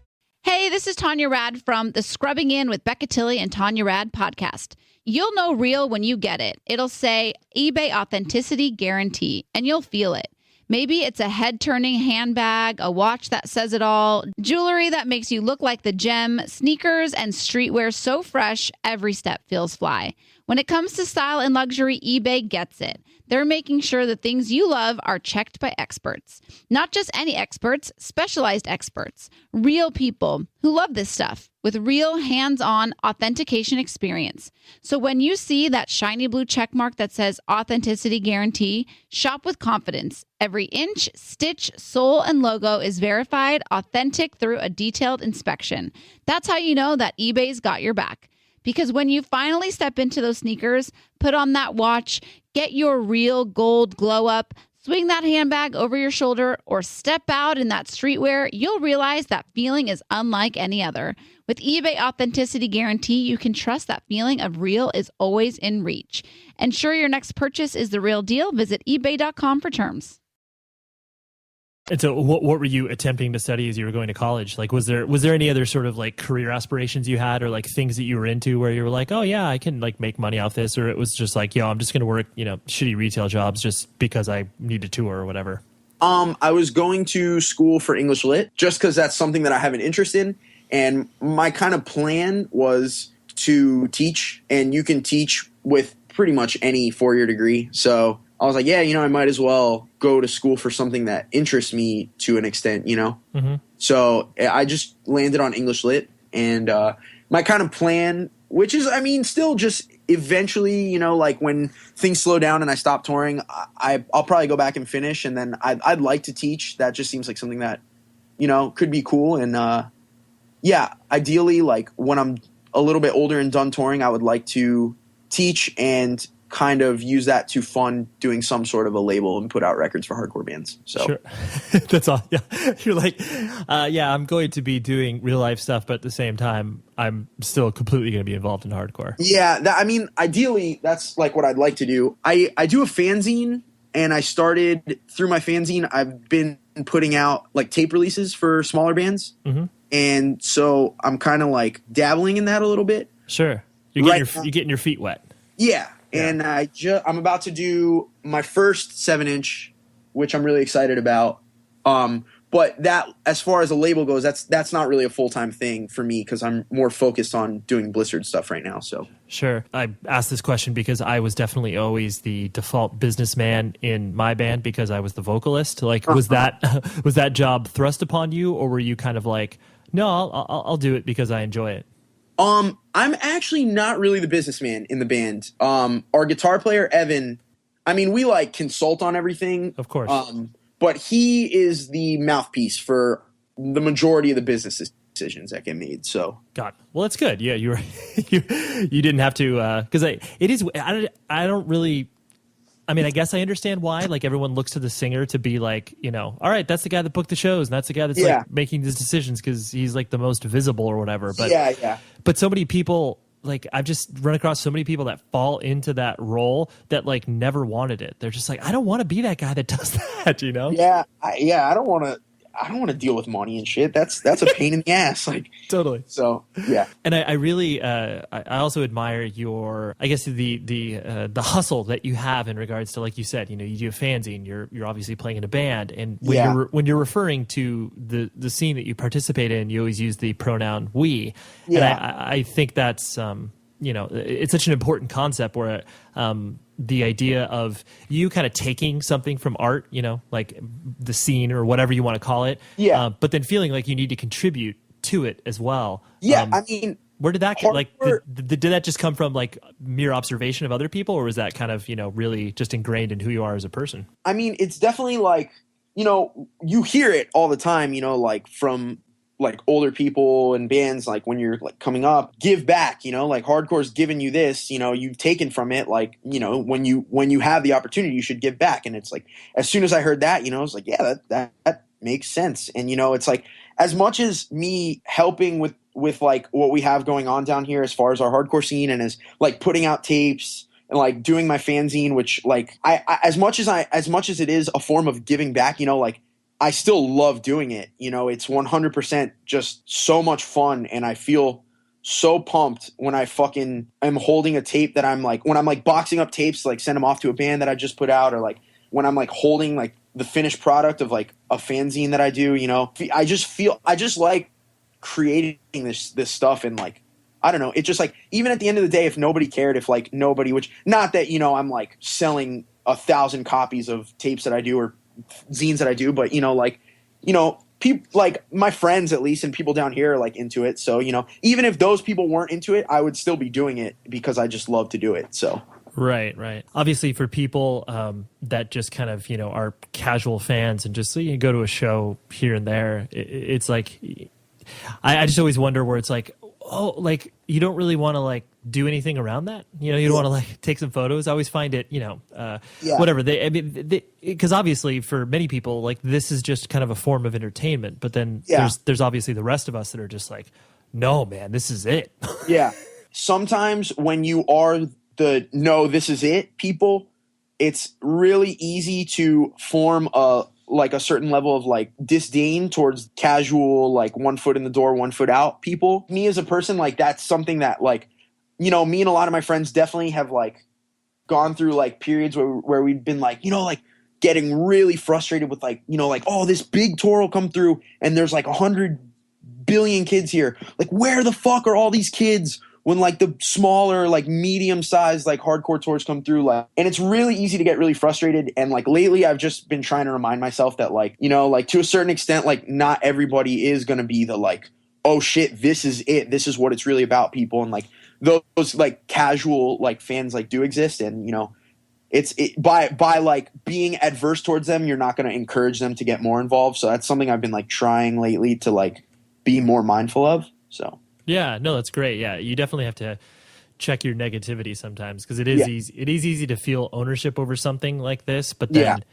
Hey, this is Tanya Rad from the Scrubbing In with Becca Tilley and Tanya Rad podcast. You'll know real when you get it. It'll say eBay Authenticity Guarantee, and you'll feel it. Maybe it's a head-turning handbag, a watch that says it all, jewelry that makes you look like the gem, sneakers and streetwear so fresh, every step feels fly. When it comes to style and luxury, eBay gets it. They're making sure the things you love are checked by experts. Not just any experts, specialized experts. Real people who love this stuff with real hands-on authentication experience. So when you see that shiny blue check mark that says Authenticity Guarantee, shop with confidence. Every inch, stitch, sole, and logo is verified, authentic through a detailed inspection. That's how you know that eBay's got your back. Because when you finally step into those sneakers, put on that watch, get your real gold glow up, swing that handbag over your shoulder, or step out in that streetwear, you'll realize that feeling is unlike any other. With eBay Authenticity Guarantee, you can trust that feeling of real is always in reach. Ensure your next purchase is the real deal. Visit ebay.com for terms. And so what were you attempting to study as you were going to college? Like, was there any other sort of like career aspirations you had, or like things that you were into where you were like, oh yeah, I can like make money off this? Or it was just like, yo, I'm just going to work, shitty retail jobs just because I need to tour or whatever. I was going to school for English Lit just because that's something that I have an interest in. And my kind of plan was to teach, and you can teach with pretty much any 4-year degree. So I was like, yeah, I might as well go to school for something that interests me to an extent, Mm-hmm. So I just landed on English Lit, and my kind of plan, which is, still just eventually, like when things slow down and I stop touring, I'll probably go back and finish, and then I'd like to teach. That just seems like something that, could be cool. And yeah, ideally, like when I'm a little bit older and done touring, I would like to teach and kind of use that to fund doing some sort of a label and put out records for hardcore bands. So sure. That's all. Yeah. You're like, yeah, I'm going to be doing real life stuff, but at the same time, I'm still completely going to be involved in hardcore. Yeah. Ideally, that's like what I'd like to do. I do a fanzine, and I started through my fanzine. I've been putting out like tape releases for smaller bands. Mm-hmm. And so I'm kind of like dabbling in that a little bit. Sure. You're getting your feet wet. Yeah. And I'm about to do my first 7-inch, which I'm really excited about. But that, as far as a label goes, that's not really a full-time thing for me because I'm more focused on doing Blistered stuff right now. So sure. I asked this question because I was definitely always the default businessman in my band because I was the vocalist. Like, was that job thrust upon you, or were you kind of like, no, I'll do it because I enjoy it? I'm actually not really the businessman in the band. Our guitar player, Evan, we like consult on everything. Of course. But he is the mouthpiece for the majority of the business decisions that get made. So got it. Well, that's good. Yeah, you didn't have to, because I I mean, I guess I understand why. Like, everyone looks to the singer to be like, you know, all right, that's the guy that booked the shows, and that's the guy that's like making these decisions because he's like the most visible or whatever. But But so many people, like, I've just run across so many people that fall into that role that like never wanted it. They're just like, I don't want to be that guy that does that, you know? Yeah, I don't want to deal with money and shit. That's a pain in the ass. Like, totally. So yeah. And I really I also admire your, I guess, the hustle that you have in regards to, like you said, you know, you do a fanzine, you're obviously playing in a band, and when you're referring to the scene that you participate in, you always use the pronoun we. And I think that's you know, it's such an important concept where the idea of you kind of taking something from art, you know, like the scene or whatever you want to call it, but then feeling like you need to contribute to it as well. I mean, where did that did that just come from, like mere observation of other people, or was that kind of, you know, really just ingrained in who you are as a person? I mean, it's definitely like, you know, you hear it all the time, you know, like from like older people and bands, like when you're like coming up, give back, you know, like hardcore's given you this, you know, you've taken from it, like, you know, when you have the opportunity, you should give back. And it's like, as soon as I heard that, you know, I was like, yeah, that makes sense. And, you know, it's like, as much as me helping with like what we have going on down here as far as our hardcore scene, and as like putting out tapes and like doing my fanzine, which like I as much as it is a form of giving back, you know, like I still love doing it. You know, it's 100% just so much fun. And I feel so pumped when I fucking am holding a tape that I'm like, when I'm like boxing up tapes, to, like send them off to a band that I just put out, or like when I'm like holding like the finished product of like a fanzine that I do, you know, I just like creating this stuff. And like, I don't know, it's just like, even at the end of the day, if nobody cared, if like nobody, which not that, you know, I'm like selling 1,000 copies of tapes that I do or zines that I do, but you know, like, you know, people like my friends at least and people down here are like into it. So, you know, even if those people weren't into it, I would still be doing it because I just love to do it. So Right. Obviously, for people that just kind of, you know, are casual fans and just, you know, go to a show here and there, it's like, I just always wonder where it's like, oh, like you don't really want to like do anything around that, you know, you don't want to like take some photos. I always find it, you know, whatever because obviously for many people, like this is just kind of a form of entertainment, but then there's obviously the rest of us that are just like, no, man, this is it. Yeah. Sometimes when you are no, this is it people, it's really easy to form a certain level of like disdain towards casual, like 1 foot in the door, 1 foot out people. Me as a person, like that's something that like, you know, me and a lot of my friends definitely have like gone through like periods where we've been like, you know, like getting really frustrated with like, you know, like, oh, this big tour will come through and there's like 100 billion kids here. Like, where the fuck are all these kids when like the smaller, like medium sized, like hardcore tours come through? Like, and it's really easy to get really frustrated. And like lately I've just been trying to remind myself that like, you know, like to a certain extent, like not everybody is going to be the like, oh shit, this is it. This is what it's really about people. And like those like casual like fans like do exist. And, you know, by like being adverse towards them, you're not going to encourage them to get more involved. So that's something I've been like trying lately to like be more mindful of. So. Yeah, no, that's great. Yeah, you definitely have to check your negativity sometimes because it is easy. It is easy to feel ownership over something like this, but then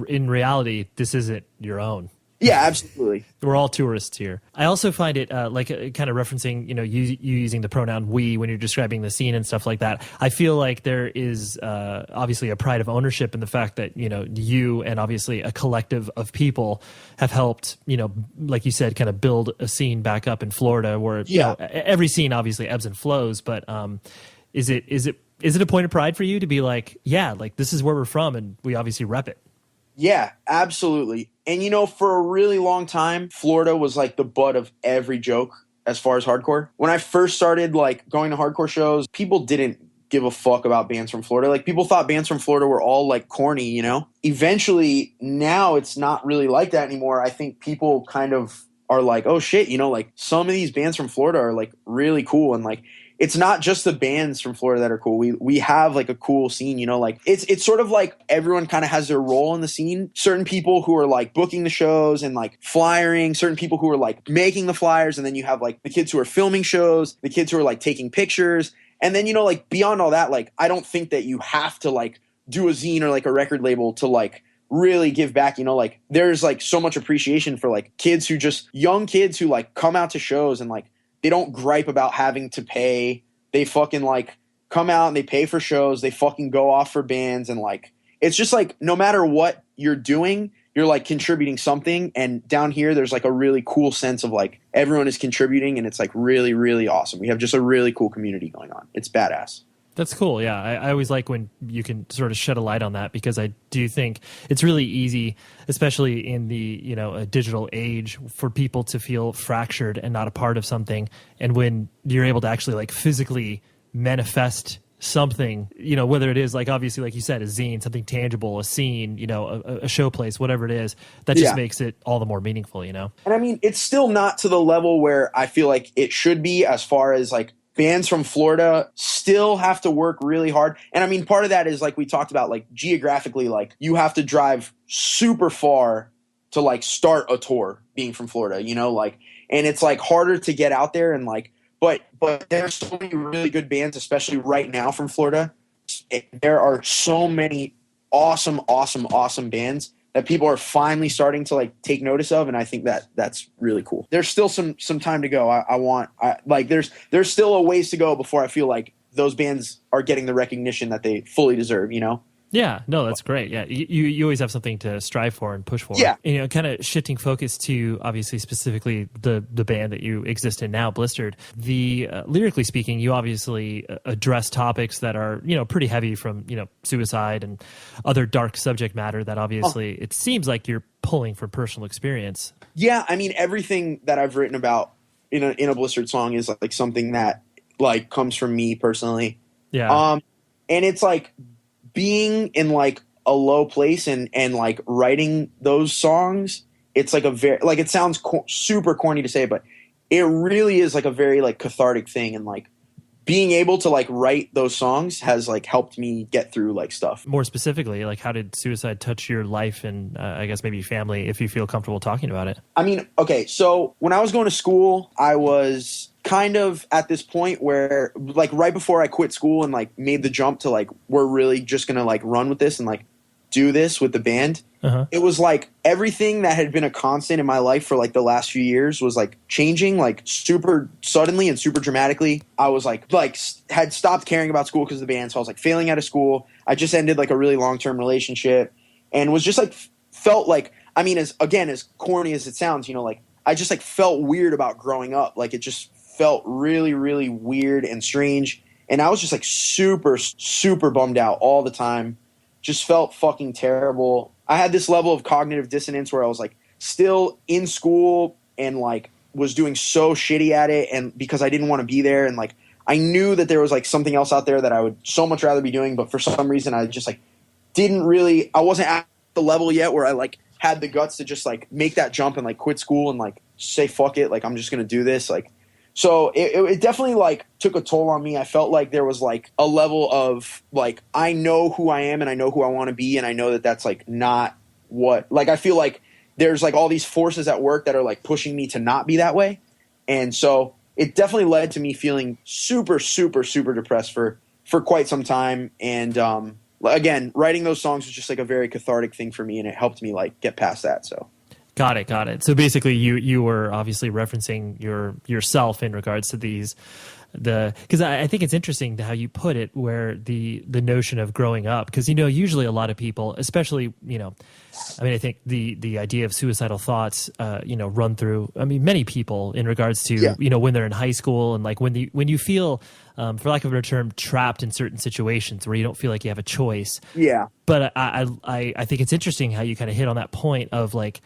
in reality, this isn't your own. Yeah, absolutely. We're all tourists here. I also find it kind of referencing, you know, you using the pronoun we when you're describing the scene and stuff like that. I feel like there is obviously a pride of ownership in the fact that, you know, you and obviously a collective of people have helped, you know, like you said, kind of build a scene back up in Florida where, you know, every scene obviously ebbs and flows. But is it a point of pride for you to be like, yeah, like this is where we're from and we obviously rep it? Yeah, absolutely. And, you know, for a really long time, Florida was like the butt of every joke as far as hardcore. When I first started like going to hardcore shows, people didn't give a fuck about bands from Florida. Like people thought bands from Florida were all like corny, you know? Eventually, now it's not really like that anymore. I think people kind of are like, oh shit, you know, like some of these bands from Florida are like really cool. And like, it's not just the bands from Florida that are cool. We have like a cool scene, you know, like it's sort of like everyone kind of has their role in the scene. Certain people who are like booking the shows and like flyering, certain people who are like making the flyers. And then you have like the kids who are filming shows, the kids who are like taking pictures. And then, you know, like beyond all that, like, I don't think that you have to like do a zine or like a record label to like really give back, you know, like there's like so much appreciation for like young kids who like come out to shows and like they don't gripe about having to pay. They fucking like come out and they pay for shows. They fucking go off for bands, and like it's just like no matter what you're doing, you're like contributing something. And down here there's like a really cool sense of like everyone is contributing, and it's like really, really awesome. We have just a really cool community going on. It's badass. That's cool. Yeah. I always like when you can sort of shed a light on that, because I do think it's really easy, especially in the, you know, a digital age, for people to feel fractured and not a part of something. And when you're able to actually like physically manifest something, you know, whether it is like, obviously, like you said, a zine, something tangible, a scene, you know, a show place, whatever it is, that just makes it all the more meaningful, you know? And I mean, it's still not to the level where I feel like it should be, as far as like bands from Florida still have to work really hard. And I mean, part of that is like we talked about, like geographically, like you have to drive super far to like start a tour being from Florida, you know, like, and it's like harder to get out there, and like, but there's so many really good bands, especially right now from Florida. There are so many awesome bands that people are finally starting to like take notice of, and I think that that's really cool. There's still some time to go. There's still a ways to go before I feel like those bands are getting the recognition that they fully deserve, you know? Yeah, no, that's great. Yeah, you always have something to strive for and push for. Yeah. You know, kind of shifting focus to, obviously, specifically the band that you exist in now, Blistered. Lyrically speaking, you obviously address topics that are, you know, pretty heavy, from, you know, suicide and other dark subject matter that obviously it seems like you're pulling from personal experience. Yeah, I mean, everything that I've written about in a Blistered song is like something that like comes from me personally. Yeah. And it's like being in like a low place and like writing those songs, it's like a very, like, it sounds super corny to say, but it really is like a very like cathartic thing. And like being able to like write those songs has like helped me get through like stuff. More specifically, like how did suicide touch your life and I guess maybe family, if you feel comfortable talking about it? I mean, okay, so when I was going to school, I was kind of at this point where like right before I quit school and like made the jump to like, we're really just gonna like run with this and like do this with the band. It was like everything that had been a constant in my life for like the last few years was like changing like super suddenly and super dramatically. I was like had stopped caring about school because of the band, so I was like failing out of school. I just ended like a really long-term relationship and was just like felt like, I mean, as corny as it sounds, you know, like I just like felt weird about growing up. Like it just felt really, really weird and strange. And I was just like super, super bummed out all the time. Just felt fucking terrible. I had this level of cognitive dissonance where I was like still in school and like was doing so shitty at it. And because I didn't want to be there. And like, I knew that there was like something else out there that I would so much rather be doing. But for some reason, I just like I wasn't at the level yet where I like had the guts to just like make that jump and like quit school and like say, fuck it. Like, I'm just going to do this. Like, so it definitely like took a toll on me. I felt like there was like a level of like, I know who I am and I know who I want to be. And I know that that's like not what, like, I feel like there's like all these forces at work that are like pushing me to not be that way. And so it definitely led to me feeling super, super, super depressed for quite some time. And again, writing those songs was just like a very cathartic thing for me. And it helped me like get past that. So. Got it. So basically, you were obviously referencing yourself in regards to because I think it's interesting how you put it, where the notion of growing up, because you know usually a lot of people, especially you know, I mean I think the idea of suicidal thoughts you know run through many people in regards to you know when they're in high school and like when you feel for lack of a better term trapped in certain situations where you don't feel like you have a choice. Yeah. But I think it's interesting how you kind of hit on that point of like,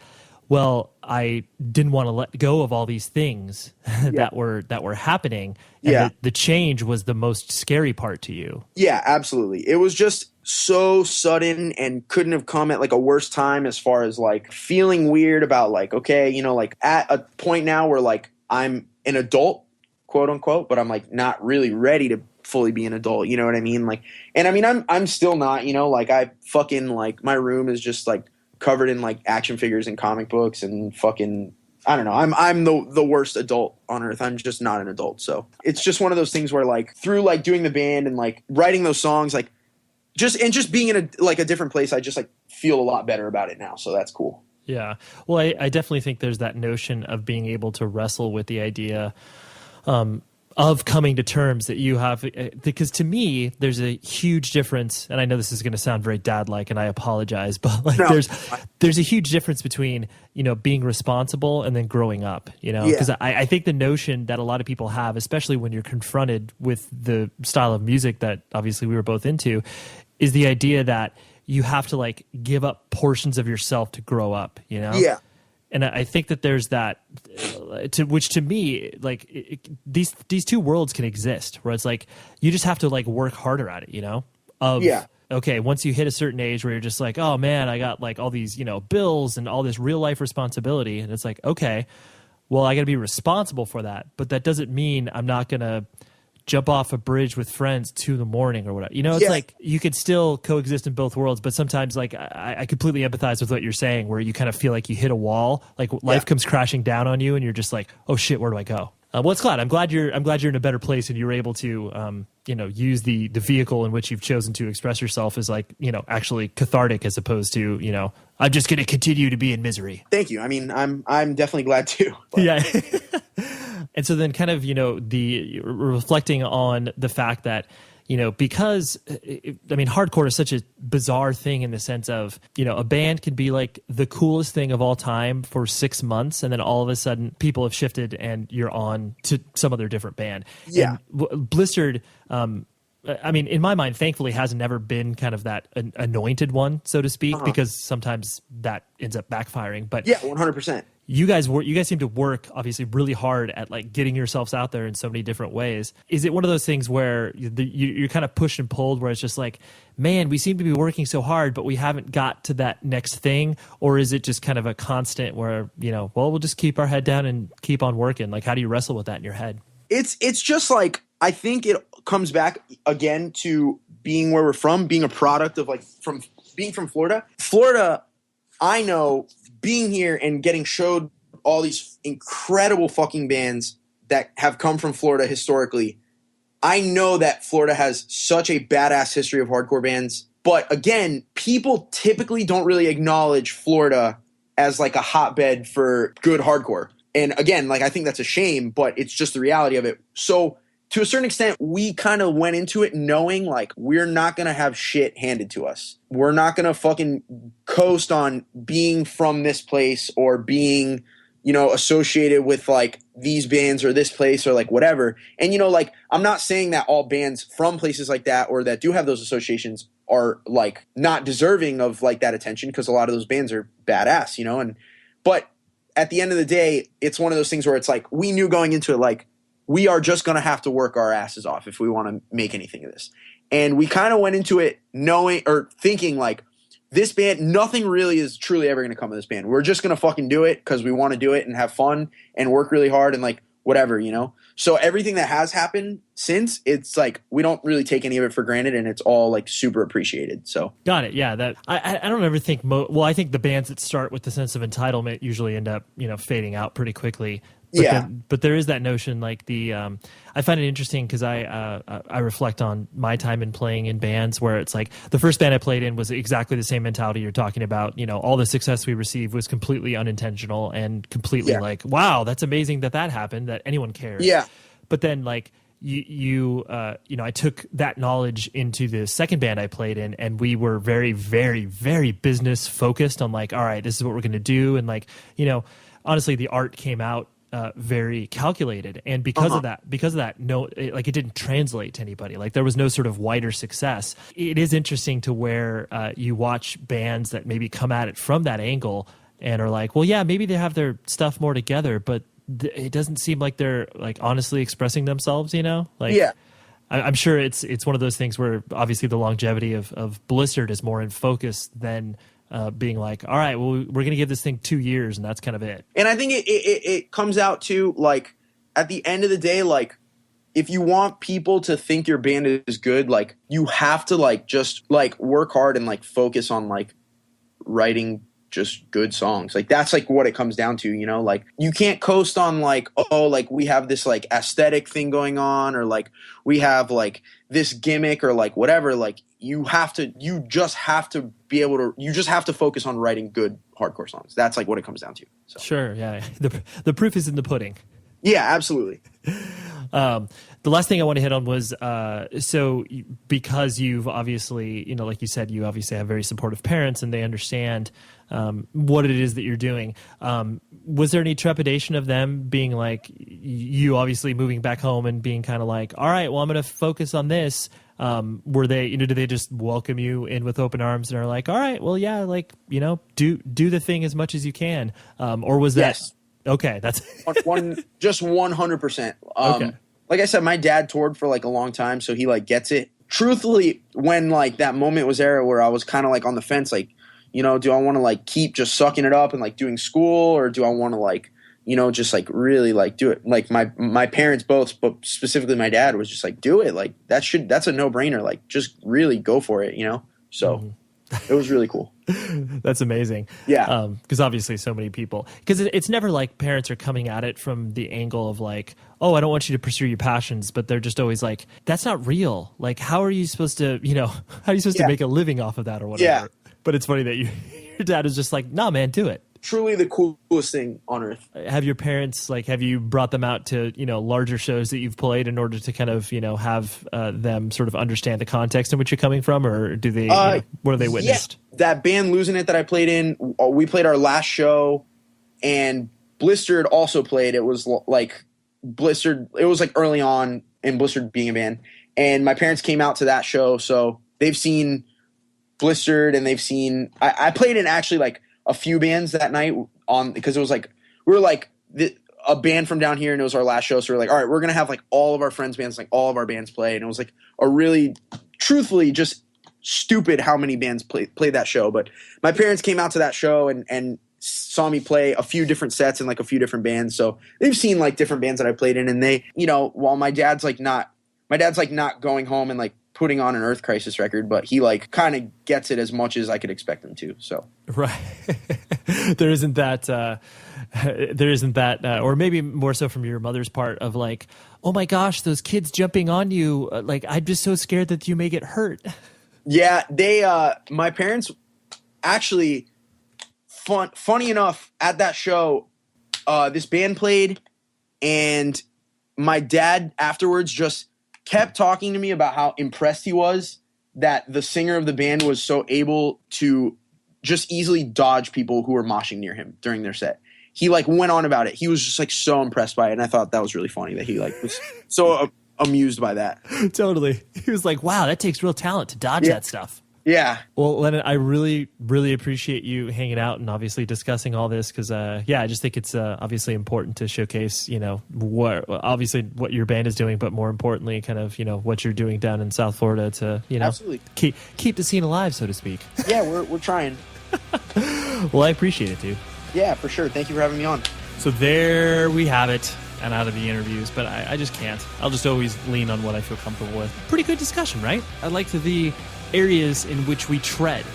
well, I didn't want to let go of all these things that were happening. And the change was the most scary part to you. Yeah, absolutely. It was just so sudden and couldn't have come at like a worse time as far as like feeling weird about like, okay, you know, like at a point now where like I'm an adult, quote unquote, but I'm like not really ready to fully be an adult. You know what I mean? Like, and I mean, I'm still not, you know, like I fucking like my room is just like covered in like action figures and comic books and fucking, I don't know. I'm the worst adult on earth. I'm just not an adult. So it's just one of those things where like through like doing the band and like writing those songs, like just being in a different place, I just like feel a lot better about it now. So that's cool. Yeah. Well, I definitely think there's that notion of being able to wrestle with the idea of coming to terms that you have, because to me, there's a huge difference. And I know this is going to sound very dad-like, and I apologize, but like there's a huge difference between, being responsible and then growing up, because I think the notion that a lot of people have, especially when you're confronted with the style of music that obviously we were both into, is the idea that you have to like give up portions of yourself to grow up, Yeah. And I think that there's that, which to me, like these two worlds can exist, where it's like you just have to like work harder at it, Okay, once you hit a certain age where you're just like, oh man, I got like all these bills and all this real life responsibility, and it's like, okay, well I got to be responsible for that, but that doesn't mean I'm not gonna jump off a bridge with friends 2 a.m. or whatever. It's like you could still coexist in both worlds, but sometimes like I completely empathize with what you're saying, where you kind of feel like you hit a wall, like life comes crashing down on you and you're just like, oh shit, where do I go? Well, it's glad. I'm glad you're in a better place and you're able to, use the vehicle in which you've chosen to express yourself as like, actually cathartic, as opposed to, I'm just going to continue to be in misery. Thank you. I mean, I'm definitely glad too. But. Yeah. And so then kind of, the reflecting on the fact that, because hardcore is such a bizarre thing in the sense of, a band can be like the coolest thing of all time for 6 months. And then all of a sudden people have shifted and you're on to some other different band. Yeah. And Blistered, in my mind, thankfully has never been kind of that anointed one, so to speak, because sometimes that ends up backfiring. But yeah, 100%. You guys seem to work obviously really hard at like getting yourselves out there in so many different ways. Is it one of those things where you're kind of pushed and pulled, where it's just like, man, we seem to be working so hard, but we haven't got to that next thing? Or is it just kind of a constant where, we'll just keep our head down and keep on working? Like, how do you wrestle with that in your head? It's just like, I think it comes back again to being where we're from, being a product of like being from Florida. Florida, I know, being here and getting showed all these incredible fucking bands that have come from Florida historically, I know that Florida has such a badass history of hardcore bands. But again, people typically don't really acknowledge Florida as like a hotbed for good hardcore. And again, like I think that's a shame, but it's just the reality of it. So to a certain extent, we kind of went into it knowing like we're not going to have shit handed to us. We're not going to fucking coast on being from this place or being, associated with like these bands or this place or like whatever. And, like I'm not saying that all bands from places like that or that do have those associations are like not deserving of like that attention, because a lot of those bands are badass, but at the end of the day, it's one of those things where it's like we knew going into it like, we are just going to have to work our asses off if we want to make anything of this. And we kind of went into it knowing or thinking like this band, nothing really is truly ever going to come of this band. We're just going to fucking do it because we want to do it and have fun and work really hard and like whatever, So everything that has happened since, it's like we don't really take any of it for granted and it's all like super appreciated. So got it. Yeah, that I don't ever think I think the bands that start with the sense of entitlement usually end up fading out pretty quickly. But there is that notion, like I find it interesting because I reflect on my time in playing in bands where it's like the first band I played in was exactly the same mentality you're talking about. All the success we received was completely unintentional and completely like, wow, that's amazing that happened, that anyone cares. Yeah. But then like I took that knowledge into the second band I played in, and we were very, very, very business focused on like, all right, this is what we're going to do. And like, honestly, the art came out very calculated, and because of that, no, it didn't translate to anybody. Like there was no sort of wider success. It is interesting to where you watch bands that maybe come at it from that angle and are like, well, yeah, maybe they have their stuff more together, but it doesn't seem like they're like honestly expressing themselves. I'm sure it's one of those things where obviously the longevity of Blistered is more in focus than being like, all right, well, we're going to give this thing 2 years and that's kind of it. And I think it comes out to like, at the end of the day, like if you want people to think your band is good, like you have to like, just like work hard and like focus on like writing just good songs. Like that's like what it comes down to, you know, like you can't coast on like, oh, like we have this like aesthetic thing going on, or like we have like this gimmick or like whatever. Like you just have to focus on writing good hardcore songs. That's like what it comes down to. So. Sure. Yeah. The proof is in the pudding. Yeah, absolutely. The last thing I want to hit on was, so because you've obviously, you know, like you said, you obviously have very supportive parents and they understand what it is that you're doing. Was there any trepidation of them being like, you obviously moving back home and being kind of like, all right, well, I'm going to focus on this. Were they, you know, did they just welcome you in with open arms and are like, all right, well, yeah, like, you know, do the thing as much as you can? Or was that? Yes. Okay. That's just 100%. Okay. Like I said, my dad toured for like a long time, so he like gets it. Truthfully, when like that moment was there where I was kind of like on the fence, like, you know, do I want to like keep just sucking it up and like doing school, or do I want to like, you know, just like really like do it? Like my parents both, but specifically my dad was just like, do it. Like that's a no-brainer. Like just really go for it, you know? So it was really cool. That's amazing. Yeah. Because obviously so many people, because it's never like parents are coming at it from the angle of like, oh, I don't want you to pursue your passions, but they're just always like, that's not real. Like, how are you supposed to, you know, how are you supposed to make a living off of that or whatever? Yeah. But it's funny that your dad is just like, nah, man, do it. Truly the coolest thing on earth. Have your parents, like, have you brought them out to, you know, larger shows that you've played in order to kind of, you know, have them sort of understand the context in which you're coming from, or do they, you know, what have they witnessed? Yeah. That band Losing It that I played in, we played our last show, and Blistered also played. It was like Blistered, it was like early on in Blistered being a band, and my parents came out to that show, so they've seen Blistered, and they've seen, I played in actually like a few bands that night on, because it was like, we were like a band from down here, and it was our last show. So we're like, all right, we're going to have like all of our friends' bands, like all of our bands play. And it was like a really, truthfully, just stupid how many bands played that show. But my parents came out to that show and saw me play a few different sets in like a few different bands. So they've seen like different bands that I played in, and they, you know, while my dad's not going home and like putting on an Earth Crisis record, but he like kind of gets it as much as I could expect him to. So right. there isn't that, or maybe more so from your mother's part of like, oh my gosh, those kids jumping on you. Like, I'm just so scared that you may get hurt. Yeah. They, my parents actually, funny enough, at that show, this band played, and my dad afterwards just kept talking to me about how impressed he was that the singer of the band was so able to just easily dodge people who were moshing near him during their set. He like went on about it. He was just like so impressed by it, and I thought that was really funny that he like was so amused by that. Totally. He was like, wow, that takes real talent to dodge that stuff. Yeah. Well, Lennon, I really, really appreciate you hanging out and obviously discussing all this because, yeah, I just think it's obviously important to showcase, you know, what your band is doing, but more importantly, kind of, you know, what you're doing down in South Florida to, you know, absolutely keep the scene alive, so to speak. Yeah, we're trying. Well, I appreciate it, dude. Yeah, for sure. Thank you for having me on. So there we have it. And out of the interviews, but I just can't. I'll just always lean on what I feel comfortable with. Pretty good discussion, right? I like the areas in which we tread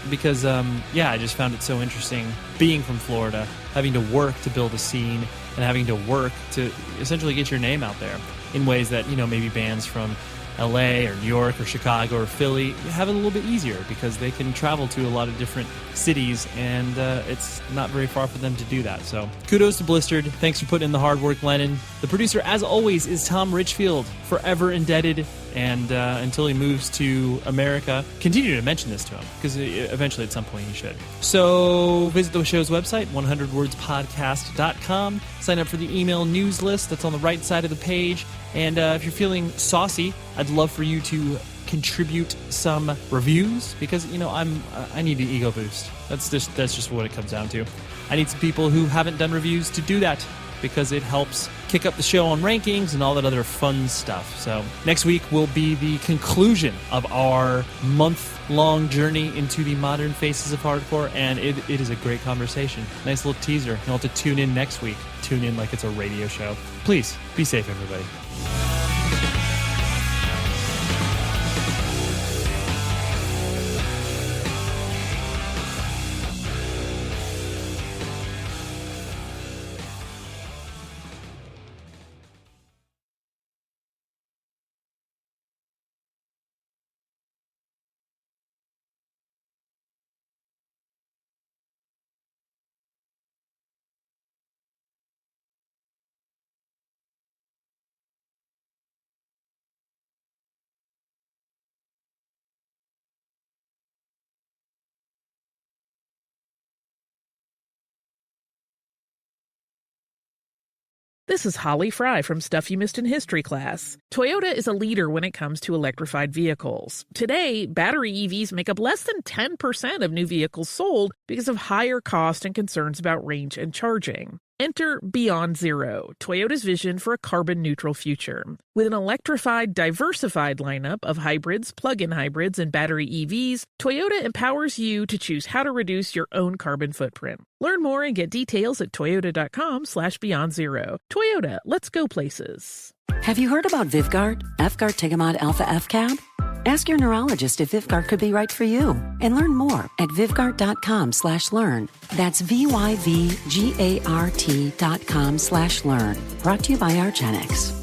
because, yeah, I just found it so interesting being from Florida, having to work to build a scene and having to work to essentially get your name out there in ways that, you know, maybe bands from LA or New York or Chicago or Philly have it a little bit easier because they can travel to a lot of different cities and it's not very far for them to do that. So kudos to Blistered. Thanks for putting in the hard work, Lennon. The producer, as always, is Tom Richfield. Forever indebted. And until he moves to America, continue to mention this to him because eventually at some point he should. So visit the show's website, 100wordspodcast.com. Sign up for the email news list that's on the right side of the page. And if you're feeling saucy, I'd love for you to contribute some reviews because, you know, I need an ego boost. That's just what it comes down to. I need some people who haven't done reviews to do that because it helps kick up the show on rankings and all that other fun stuff. So next week will be the conclusion of our month-long journey into the modern faces of hardcore, and it is a great conversation. Nice little teaser. You'll have to tune in next week. Tune in like it's a radio show. Please, be safe, everybody. This is Holly Fry from Stuff You Missed in History class. Toyota is a leader when it comes to electrified vehicles. Today, battery EVs make up less than 10% of new vehicles sold because of higher cost and concerns about range and charging. Enter Beyond Zero, Toyota's vision for a carbon-neutral future. With an electrified, diversified lineup of hybrids, plug-in hybrids, and battery EVs, Toyota empowers you to choose how to reduce your own carbon footprint. Learn more and get details at toyota.com/beyondzero. Toyota, let's go places. Have you heard about Vyvgart, F-Gart Tigamod Alpha F-Cab? Ask your neurologist if Vyvgart could be right for you and learn more at vyvgart.com/learn. That's VYVGART.com/learn. Brought to you by Argenx.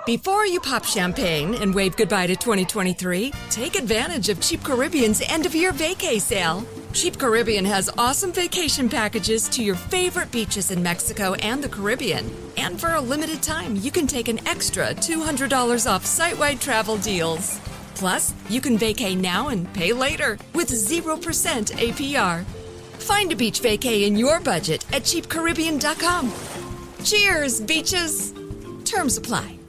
Before you pop champagne and wave goodbye to 2023, take advantage of Cheap Caribbean's end-of-year vacay sale. Cheap Caribbean has awesome vacation packages to your favorite beaches in Mexico and the Caribbean. And for a limited time, you can take an extra $200 off site-wide travel deals. Plus, you can vacay now and pay later with 0% APR. Find a beach vacay in your budget at cheapcaribbean.com. Cheers, beaches! Terms apply.